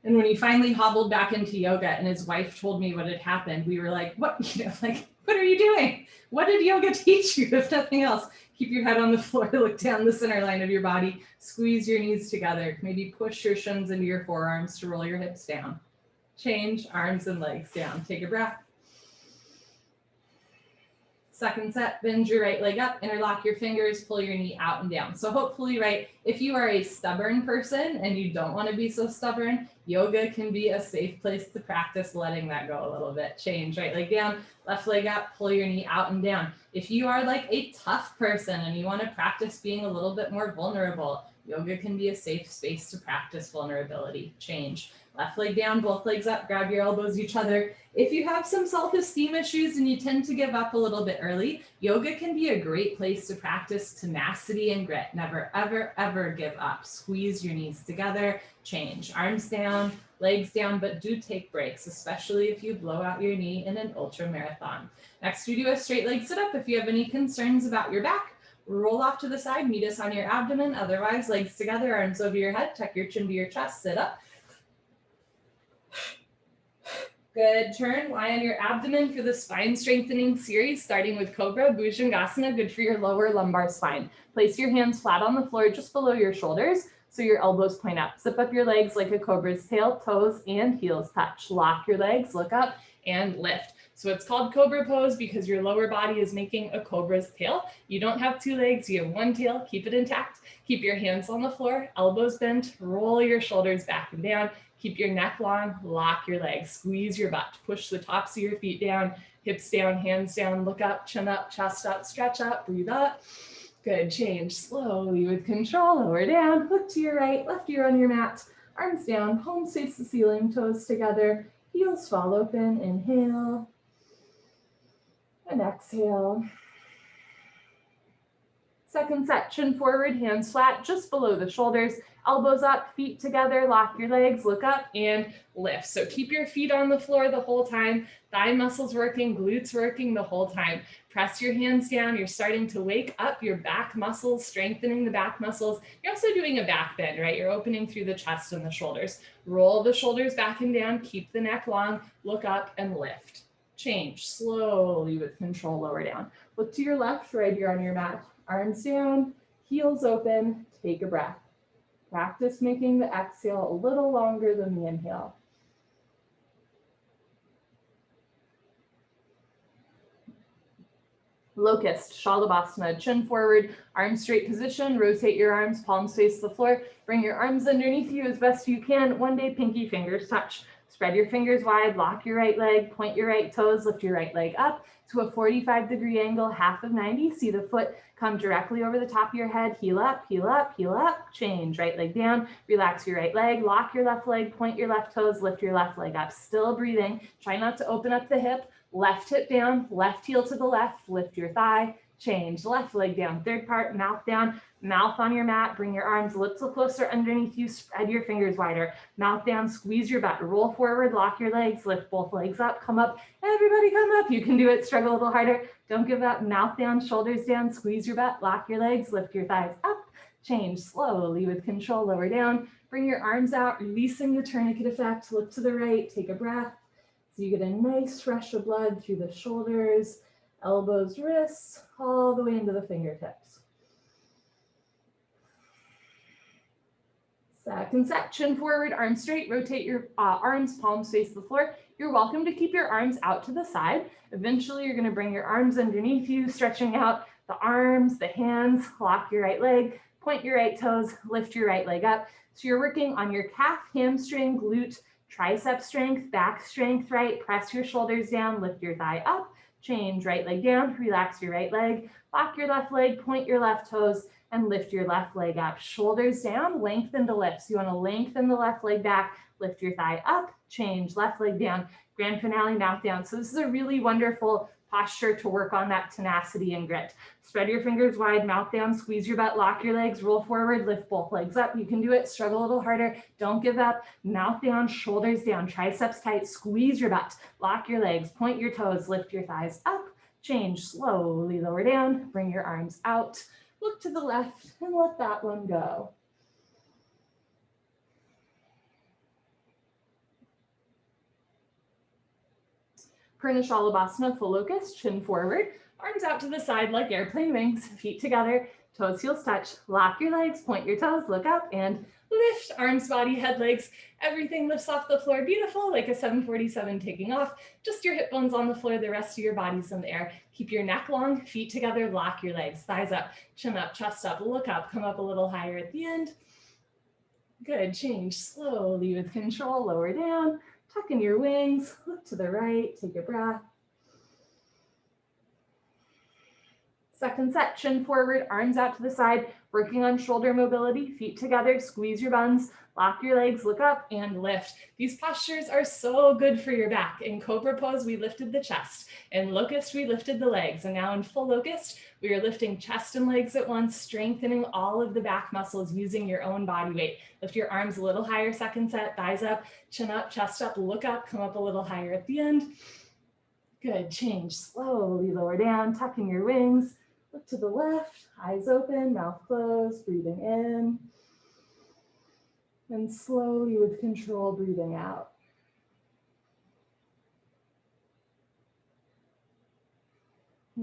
And when he finally hobbled back into yoga and his wife told me what had happened, we were like, what are you doing? What did yoga teach you, if nothing else? Keep your head on the floor, look down the center line of your body, squeeze your knees together, maybe push your shins into your forearms to roll your hips down. Change, arms and legs down. Take a breath. Second set, bend your right leg up, interlock your fingers, pull your knee out and down. So hopefully, right, if you are a stubborn person and you don't want to be so stubborn, yoga can be a safe place to practice letting that go a little bit. Change, right leg down, left leg up, pull your knee out and down. If you are like a tough person and you want to practice being a little bit more vulnerable, yoga can be a safe space to practice vulnerability. Change. Left leg down, both legs up, grab your elbows each other. If you have some self-esteem issues and you tend to give up a little bit early, yoga can be a great place to practice tenacity and grit. Never, ever, ever give up. Squeeze your knees together, change. Arms down, legs down, but do take breaks, especially if you blow out your knee in an ultra marathon. Next, we do a straight leg sit up. If you have any concerns about your back, roll off to the side, meet us on your abdomen. Otherwise, legs together, arms over your head, tuck your chin to your chest, sit up. Good, turn, lie on your abdomen for the spine strengthening series, starting with Cobra, Bhujangasana, good for your lower lumbar spine. Place your hands flat on the floor just below your shoulders, so your elbows point up. Zip up your legs like a cobra's tail, toes and heels touch. Lock your legs, look up and lift. So it's called Cobra pose because your lower body is making a cobra's tail. You don't have two legs, you have one tail, keep it intact. Keep your hands on the floor, elbows bent, roll your shoulders back and down. Keep your neck long, lock your legs, squeeze your butt, push the tops of your feet down, hips down, hands down, look up, chin up, chest up, stretch up, breathe up. Good, change slowly with control, lower down, look to your right, left ear on your mat, arms down, palms face the ceiling, toes together, heels fall open, inhale, and exhale. Second set, chin forward, hands flat, just below the shoulders, elbows up, feet together, lock your legs, look up and lift. So keep your feet on the floor the whole time, thigh muscles working, glutes working the whole time. Press your hands down, you're starting to wake up your back muscles, strengthening the back muscles. You're also doing a back bend, right? You're opening through the chest and the shoulders. Roll the shoulders back and down, keep the neck long, look up and lift. Change slowly with control, lower down. Look to your left, right ear on your mat. Arms down, heels open, take a breath. Practice making the exhale a little longer than the inhale. Locust, Shalabhasana, chin forward, arms straight position, rotate your arms, palms face the floor, bring your arms underneath you as best you can. One day, pinky fingers touch. Spread your fingers wide, lock your right leg, point your right toes, lift your right leg up to a 45-degree angle, half of 90. See the foot come directly over the top of your head, heel up, heel up, heel up, change, right leg down, relax your right leg, lock your left leg, point your left toes, lift your left leg up, still breathing. Try not to open up the hip, left hip down, left heel to the left, lift your thigh, change, left leg down, third part, mouth down, mouth on your mat, bring your arms a little closer underneath you, spread your fingers wider, mouth down, squeeze your butt, roll forward, lock your legs, lift both legs up, come up, everybody come up, you can do it, struggle a little harder, don't give up, mouth down, shoulders down, squeeze your butt, lock your legs, lift your thighs up, change slowly with control, lower down, bring your arms out, releasing the tourniquet effect, look to the right, take a breath, so you get a nice rush of blood through the shoulders, elbows, wrists, all the way into the fingertips. Second set, chin forward, arms straight, rotate your arms, palms face the floor. You're welcome to keep your arms out to the side. Eventually, you're gonna bring your arms underneath you, stretching out the arms, the hands, lock your right leg, point your right toes, lift your right leg up. So you're working on your calf, hamstring, glute, tricep strength, back strength, right? Press your shoulders down, lift your thigh up, change, right leg down, relax your right leg, lock your left leg, point your left toes, and lift your left leg up. Shoulders down, lengthen the lifts. You wanna lengthen the left leg back, lift your thigh up, change, left leg down, grand finale, mouth down. So this is a really wonderful posture to work on that tenacity and grit. Spread your fingers wide, mouth down, squeeze your butt, lock your legs, roll forward, lift both legs up. You can do it, struggle a little harder, don't give up. Mouth down, shoulders down, triceps tight, squeeze your butt, lock your legs, point your toes, lift your thighs up, change, slowly lower down, bring your arms out, look to the left and let that one go. Purna Shalabhasana, full locust, chin forward, arms out to the side like airplane wings, feet together, toes, heels touch, lock your legs, point your toes, look up and lift, arms, body, head, legs, everything lifts off the floor, beautiful, like a 747 taking off, just your hip bones on the floor, the rest of your body's in the air. Keep your neck long, feet together, lock your legs, thighs up, chin up, chest up, look up, come up a little higher at the end. Good, change slowly with control, lower down, tuck in your wings, look to the right, take a breath. Second set, chin forward, arms out to the side, working on shoulder mobility, feet together, squeeze your buns, lock your legs, look up and lift. These postures are so good for your back. In Cobra pose, we lifted the chest. In Locust, we lifted the legs. And now in full Locust, we are lifting chest and legs at once, strengthening all of the back muscles using your own body weight. Lift your arms a little higher, second set, thighs up, chin up, chest up, look up, come up a little higher at the end. Good, change, slowly lower down, tucking your wings. Look to the left, eyes open, mouth closed, breathing in. And slowly with control, breathing out.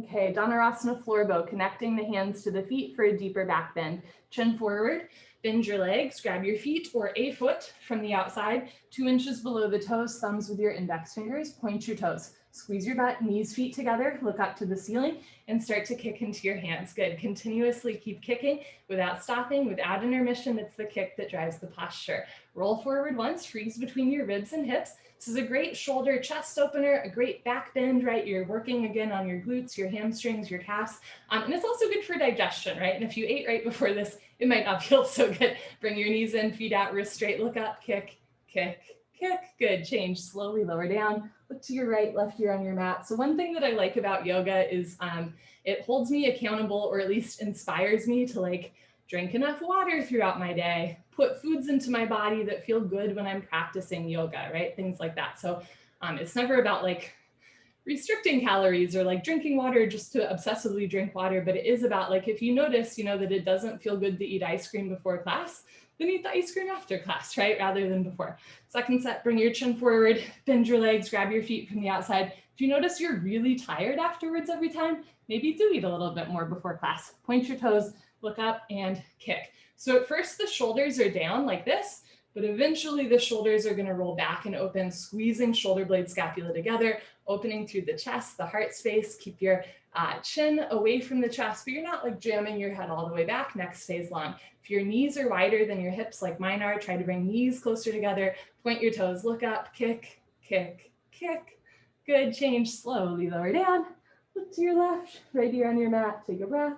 Okay, Dhanurasana floor bow, connecting the hands to the feet for a deeper back bend. Chin forward, bend your legs, grab your feet or a foot from the outside, 2 inches below the toes, thumbs with your index fingers, point your toes. Squeeze your butt, knees, feet together, look up to the ceiling and start to kick into your hands. Good, continuously keep kicking without stopping, without intermission. It's the kick that drives the posture. Roll forward once, freeze between your ribs and hips. This is a great shoulder chest opener, a great back bend, right? You're working again on your glutes, your hamstrings, your calves. And it's also good for digestion, right? And if you ate right before this, it might not feel so good. Bring your knees in, feet out, wrist straight, look up, kick, kick, kick. Good, change, slowly lower down. Look to your right, left ear on your mat. So one thing that I like about yoga is it holds me accountable, or at least inspires me to like drink enough water throughout my day, put foods into my body that feel good when I'm practicing yoga, right? Things like that. So it's never about like restricting calories or like drinking water just to obsessively drink water, but it is about like, if you notice, that it doesn't feel good to eat ice cream before class, then eat the ice cream after class, right? Rather than before. Second set, bring your chin forward, bend your legs, grab your feet from the outside. If you notice you're really tired afterwards every time, maybe do eat a little bit more before class. Point your toes, look up and kick. So at first the shoulders are down like this, but eventually the shoulders are going to roll back and open, squeezing shoulder blade scapula together, opening through the chest, the heart space. Keep your chin away from the chest, but you're not like jamming your head all the way back. Neck stays long. If your knees are wider than your hips like mine are, try to bring knees closer together, point your toes, look up, kick, kick, kick. Good, change, slowly lower down. Look to your left, right ear on your mat, take a breath.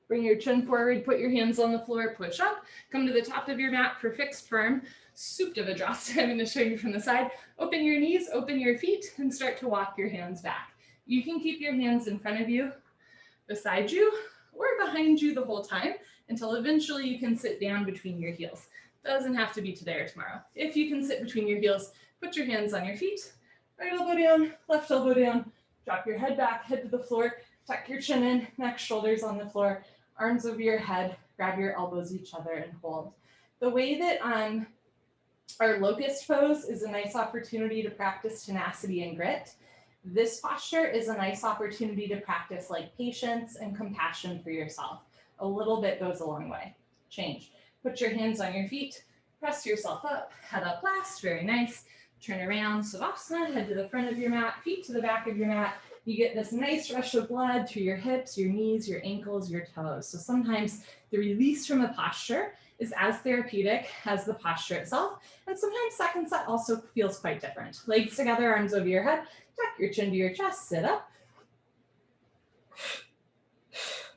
Bring your chin forward, put your hands on the floor, push up, come to the top of your mat for fixed firm, Supta Vajrasana. I'm going to show you from the side. Open your knees, open your feet, and start to walk your hands back. You can keep your hands in front of you, beside you, or behind you the whole time until eventually you can sit down between your heels. Doesn't have to be today or tomorrow. If you can sit between your heels, put your hands on your feet, right elbow down, left elbow down, drop your head back, head to the floor, tuck your chin in, neck, shoulders on the floor, arms over your head, grab your elbows each other and hold. The way that our locust pose is a nice opportunity to practice tenacity and grit. This posture is a nice opportunity to practice like patience and compassion for yourself. A little bit goes a long way. Change. Put your hands on your feet, press yourself up, head up last, very nice. Turn around, Savasana, head to the front of your mat, feet to the back of your mat. You get this nice rush of blood through your hips, your knees, your ankles, your toes. So sometimes the release from a posture is as therapeutic as the posture itself. And sometimes second set also feels quite different. Legs together, arms over your head, tuck your chin to your chest, sit up.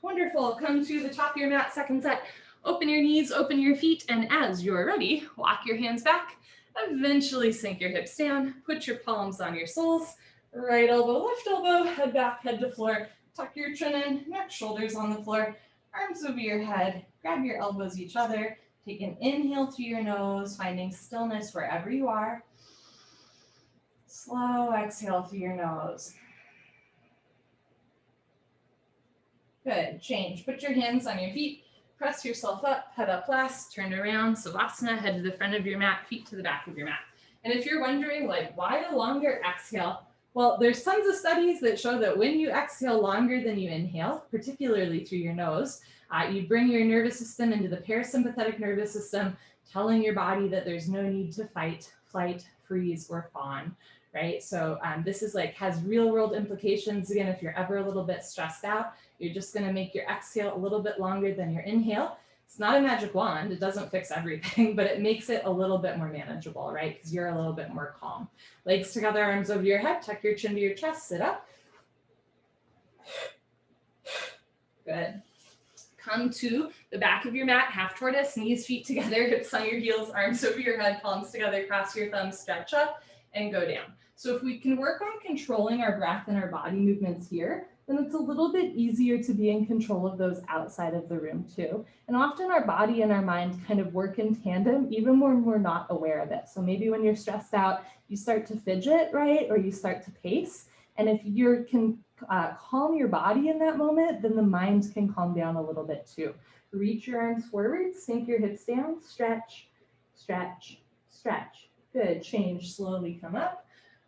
Wonderful, come to the top of your mat, second set. Open your knees, open your feet, and as you're ready, walk your hands back. Eventually sink your hips down, put your palms on your soles. Right elbow, left elbow, head back, head to floor. Tuck your chin in, neck, shoulders on the floor, arms over your head. Grab your elbows each other. Take an inhale through your nose, finding stillness wherever you are. Slow exhale through your nose. Good, change. Put your hands on your feet. Press yourself up, head up last, turn around, Savasana, head to the front of your mat, feet to the back of your mat. And if you're wondering, like, why the longer exhale? Well, there's tons of studies that show that when you exhale longer than you inhale, particularly through your nose, you bring your nervous system into the parasympathetic nervous system, telling your body that there's no need to fight, flight, freeze, or fawn, right? So this is like, has real world implications. Again, if you're ever a little bit stressed out, you're just gonna make your exhale a little bit longer than your inhale. It's not a magic wand, it doesn't fix everything, but it makes it a little bit more manageable, right? Because you're a little bit more calm. Legs together, arms over your head, tuck your chin to your chest, sit up. Good. Come to the back of your mat, half tortoise, knees, feet together, hips on your heels, arms over your head, palms together, cross your thumbs, stretch up and go down. So if we can work on controlling our breath and our body movements here, then it's a little bit easier to be in control of those outside of the room too. And often our body and our mind kind of work in tandem, even when we're not aware of it. So maybe when you're stressed out, you start to fidget, right? Or you start to pace. And if you can calm your body in that moment, then the mind can calm down a little bit too. Reach your arms forward, sink your hips down, stretch, stretch, stretch. Good, change, slowly come up.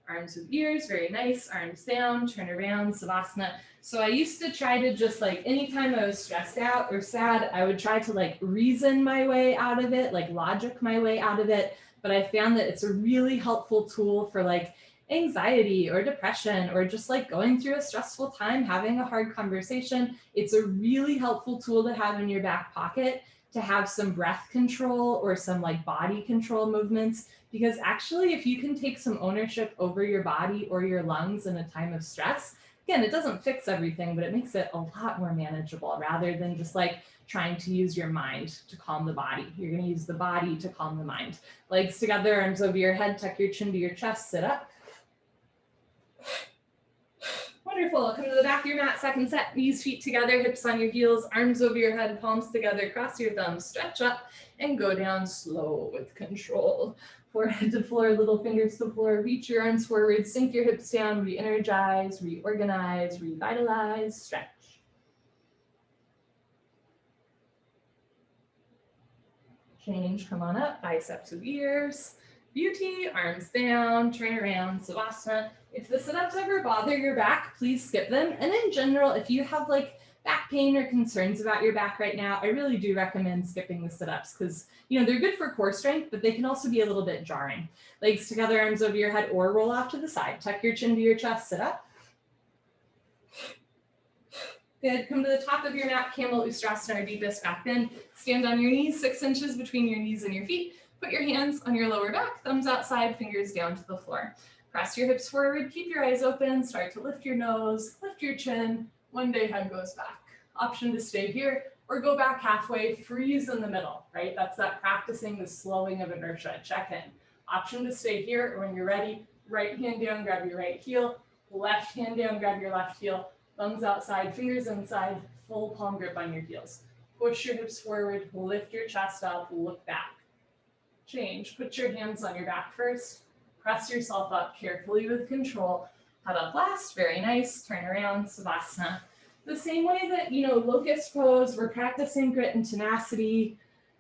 Arms with ears, very nice, arms down, turn around, Savasana. So I used to try to just like, anytime I was stressed out or sad, I would try to like reason my way out of it, like logic my way out of it. But I found that it's a really helpful tool for like anxiety or depression or just like going through a stressful time, having a hard conversation. It's a really helpful tool to have in your back pocket to have some breath control or some like body control movements, because actually if you can take some ownership over your body or your lungs in a time of stress, again, it doesn't fix everything, but it makes it a lot more manageable rather than just like trying to use your mind to calm the body. You're going to use the body to calm the mind. Legs together, arms over your head, tuck your chin to your chest, sit up. Wonderful. Come to the back of your mat, second set, knees, feet together, hips on your heels, arms over your head, palms together, cross your thumbs, stretch up and go down slow with control. Forehead to floor, little fingers to floor, reach your arms forward, sink your hips down, re-energize, reorganize, revitalize, stretch. Change, come on up, biceps with ears. Beauty, arms down, turn around, Savasana. If the sit-ups ever bother your back, please skip them. And in general, if you have like back pain or concerns about your back right now, I really do recommend skipping the sit-ups because, you know, they're good for core strength, but they can also be a little bit jarring. Legs together, arms over your head, or roll off to the side. Tuck your chin to your chest, sit up. Good, come to the top of your mat, camel Ustrasana, our deepest back bend. Stand on your knees, 6 inches between your knees and your feet. Put your hands on your lower back, thumbs outside, fingers down to the floor. Press your hips forward, keep your eyes open, start to lift your nose, lift your chin. One day head goes back. Option to stay here or go back halfway, freeze in the middle, right? That's that practicing the slowing of inertia, check in. Option to stay here, or when you're ready, right hand down, grab your right heel, left hand down, grab your left heel, thumbs outside, fingers inside, full palm grip on your heels. Push your hips forward, lift your chest up, look back. Change, put your hands on your back first, press yourself up carefully with control, head up last, very nice, turn around, Savasana. The same way that, you know, locust pose, we're practicing grit and tenacity,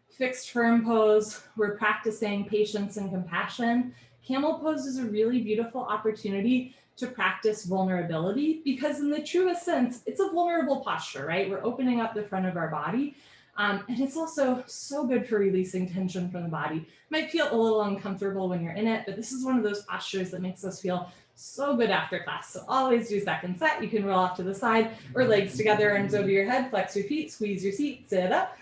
fixed firm pose, we're practicing patience and compassion. Camel pose is a really beautiful opportunity to practice vulnerability because in the truest sense, it's a vulnerable posture, right? We're opening up the front of our body. And it's also so good for releasing tension from the body. Might feel a little uncomfortable when you're in it, but this is one of those postures that makes us feel so good after class. So always do second set. You can roll off to the side or legs together, arms over your head, flex your feet, squeeze your seat, sit up.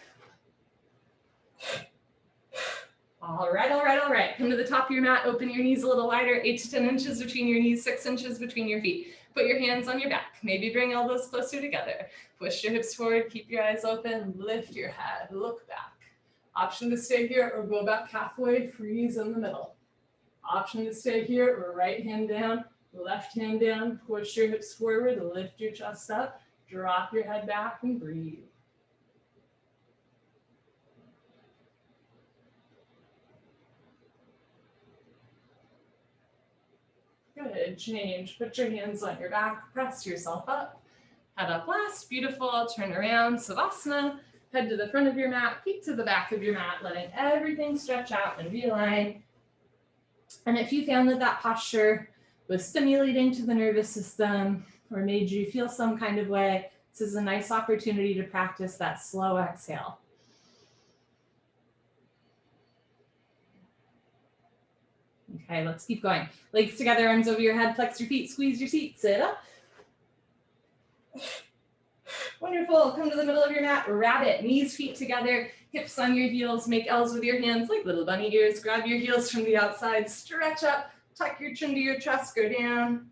All right, all right, all right. Come to the top of your mat, open your knees a little wider, 8 to 10 inches between your knees, 6 inches between your feet. Put your hands on your back. Maybe bring elbows closer together. Push your hips forward, keep your eyes open, lift your head, look back. Option to stay here or go back halfway, freeze in the middle. Option to stay here or right hand down, left hand down, push your hips forward, lift your chest up, drop your head back and breathe. Good, change, put your hands on your back, press yourself up, head up last, beautiful, turn around, Savasana, head to the front of your mat, feet to the back of your mat, letting everything stretch out and realign. And if you found that that posture was stimulating to the nervous system or made you feel some kind of way, this is a nice opportunity to practice that slow exhale. Okay, let's keep going. Legs together, arms over your head, flex your feet, squeeze your seat, sit up. Wonderful, come to the middle of your mat, rabbit, knees, feet together, hips on your heels, make L's with your hands like little bunny ears, grab your heels from the outside, stretch up, tuck your chin to your chest, go down,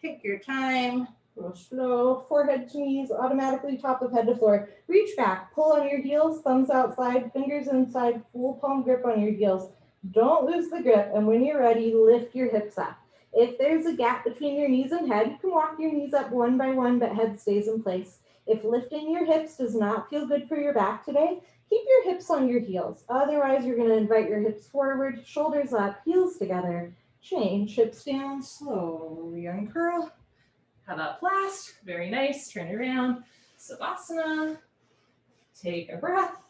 take your time. Go slow, forehead to knees, automatically top of head to floor. Reach back, pull on your heels, thumbs outside, fingers inside, full palm grip on your heels. Don't lose the grip, and when you're ready, lift your hips up. If there's a gap between your knees and head, you can walk your knees up one by one, but head stays in place. If lifting your hips does not feel good for your back today, keep your hips on your heels. Otherwise, you're going to invite your hips forward, shoulders up, heels together. Change, hips down, slowly uncurl. How about last? Very nice. Turn around. Savasana. Take a breath.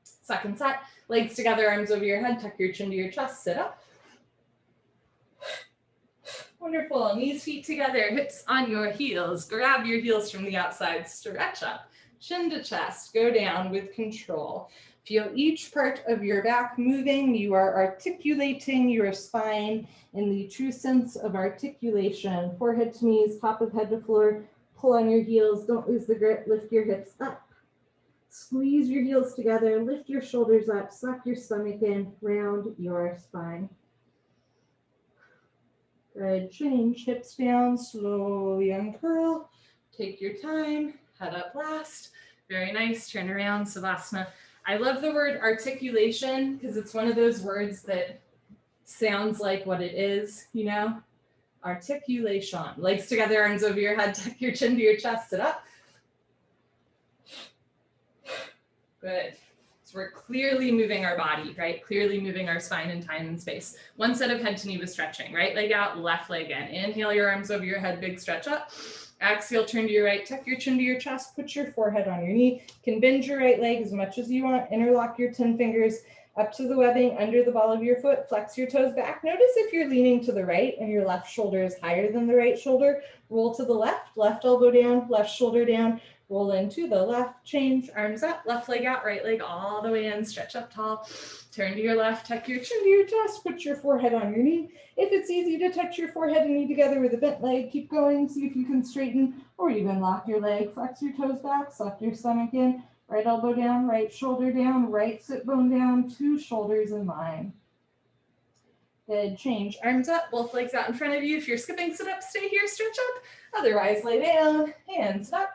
Second set. Legs together, arms over your head. Tuck your chin to your chest. Sit up. Wonderful. Knees, feet together. Hips on your heels. Grab your heels from the outside. Stretch up. Chin to chest. Go down with control. Feel each part of your back moving. You are articulating your spine in the true sense of articulation. Forehead to knees, top of head to floor. Pull on your heels. Don't lose the grip. Lift your hips up. Squeeze your heels together. Lift your shoulders up. Suck your stomach in. Round your spine. Good. Change. Hips down. Slowly uncurl. Take your time. Head up last. Very nice. Turn around. Savasana. I love the word articulation because it's one of those words that sounds like what it is, you know? Articulation. Legs together, arms over your head, tuck your chin to your chest, sit up. Good. So we're clearly moving our body, right? Clearly moving our spine in time and space. One set of head to knee was stretching. Right leg out, left leg in. Inhale your arms over your head, big stretch up. Exhale, turn to your right, tuck your chin to your chest, put your forehead on your knee. You can bend your right leg as much as you want. Interlock your 10 fingers up to the webbing, under the ball of your foot. Flex your toes back. Notice if you're leaning to the right and your left shoulder is higher than the right shoulder. Roll to the left, left elbow down, left shoulder down. Roll into the left, change, arms up, left leg out, right leg all the way in, stretch up tall. Turn to your left, tuck your chin to your chest, put your forehead on your knee. If it's easy to touch your forehead and knee together with a bent leg, keep going, see if you can straighten, or even lock your leg, flex your toes back, suck your stomach in, right elbow down, right shoulder down, right sit bone down, two shoulders in line. Good, change, arms up, both legs out in front of you. If you're skipping, sit up, stay here, stretch up. Otherwise, lay down, hands up.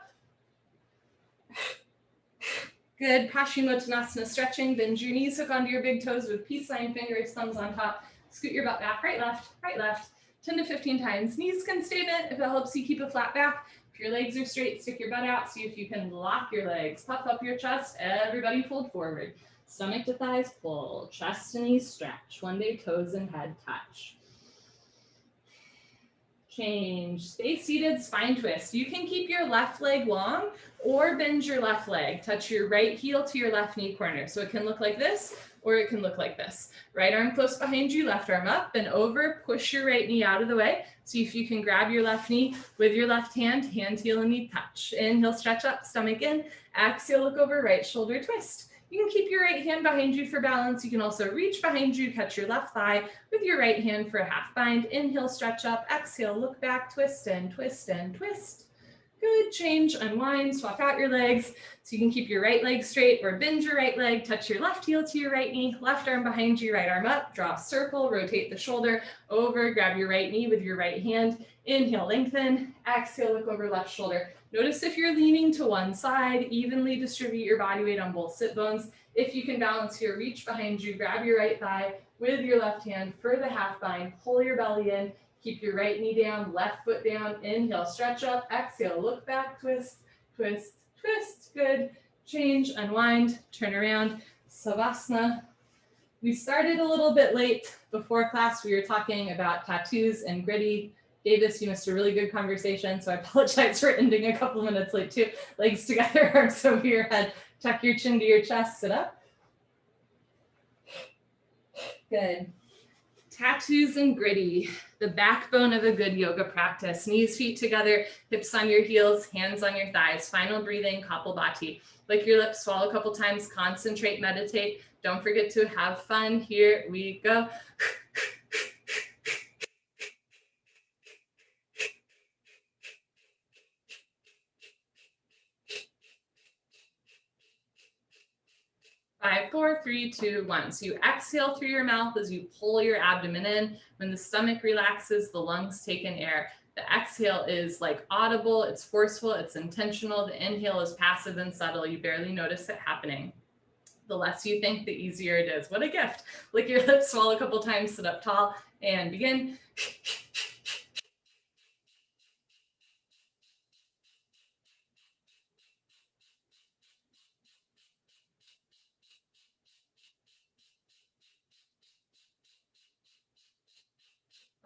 Good, Paschimottanasana stretching. Bend your knees, hook onto your big toes with peace sign fingers, thumbs on top. Scoot your butt back, right, left, 10 to 15 times. Knees can stay bent if it helps you keep a flat back. If your legs are straight, stick your butt out. See if you can lock your legs. Puff up your chest. Everybody fold forward. Stomach to thighs pull. Chest to knees stretch. One day toes and head touch. Change. Stay seated, spine twist. You can keep your left leg long or bend your left leg. Touch your right heel to your left knee corner. So it can look like this or it can look like this. Right arm close behind you, left arm up and over. Push your right knee out of the way. See if you can grab your left knee with your left hand. Hand, heel, and knee touch. Inhale, stretch up, stomach in. Exhale, look over, right shoulder twist. You can keep your right hand behind you for balance. You can also reach behind you, catch your left thigh with your right hand for a half bind. Inhale, stretch up. Exhale, look back, twist and twist and twist. Good, change, unwind, swap out your legs. So you can keep your right leg straight or bend your right leg, touch your left heel to your right knee, left arm behind you, right arm up, draw a circle, rotate the shoulder over, grab your right knee with your right hand. Inhale, lengthen. Exhale, look over left shoulder. Notice if you're leaning to one side, evenly distribute your body weight on both sit bones. If you can balance here, reach behind you, grab your right thigh with your left hand for the half bind, pull your belly in, keep your right knee down, left foot down, inhale, stretch up, exhale, look back, twist, twist, twist, good, change, unwind, turn around, Savasana. We started a little bit late before class. We were talking about tattoos and gritty. Davis, you missed a really good conversation, so I apologize for ending a couple minutes late too. Legs together, arms over your head, tuck your chin to your chest, sit up. Good. Tattoos and gritty, the backbone of a good yoga practice. Knees, feet together, hips on your heels, hands on your thighs. Final breathing, Kapalbhati. Lick your lips, swallow a couple times, concentrate, meditate. Don't forget to have fun. Here we go. 5, 4, 3, 2, 1. So you exhale through your mouth as you pull your abdomen in. When the stomach relaxes, the lungs take in air. The exhale is like audible, it's forceful, it's intentional. The inhale is passive and subtle. You barely notice it happening. The less you think, the easier it is. What a gift. Lick your lips, swallow a couple times, sit up tall, and begin.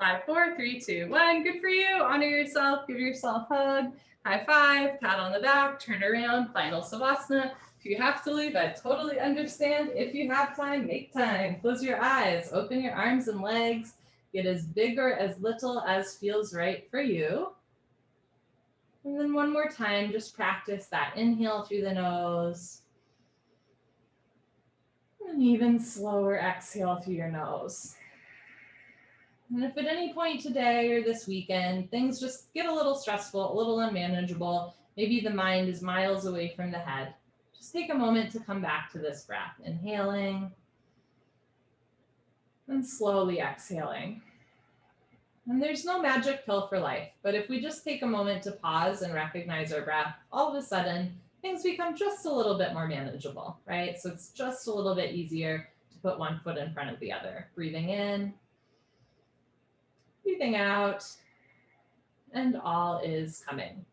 5, 4, 3, 2, 1. Good for you. Honor yourself. Give yourself a hug. High five. Pat on the back. Turn around. Final Savasana. If you have to leave, I totally understand. If you have time, make time. Close your eyes. Open your arms and legs. Get as big or as little as feels right for you. And then one more time, just practice that inhale through the nose. And even slower exhale through your nose. And if at any point today or this weekend, things just get a little stressful, a little unmanageable, maybe the mind is miles away from the head, just take a moment to come back to this breath, inhaling and slowly exhaling. And there's no magic pill for life, but if we just take a moment to pause and recognize our breath, all of a sudden, things become just a little bit more manageable, right? So it's just a little bit easier to put one foot in front of the other. Breathing in, breathing out, and all is coming.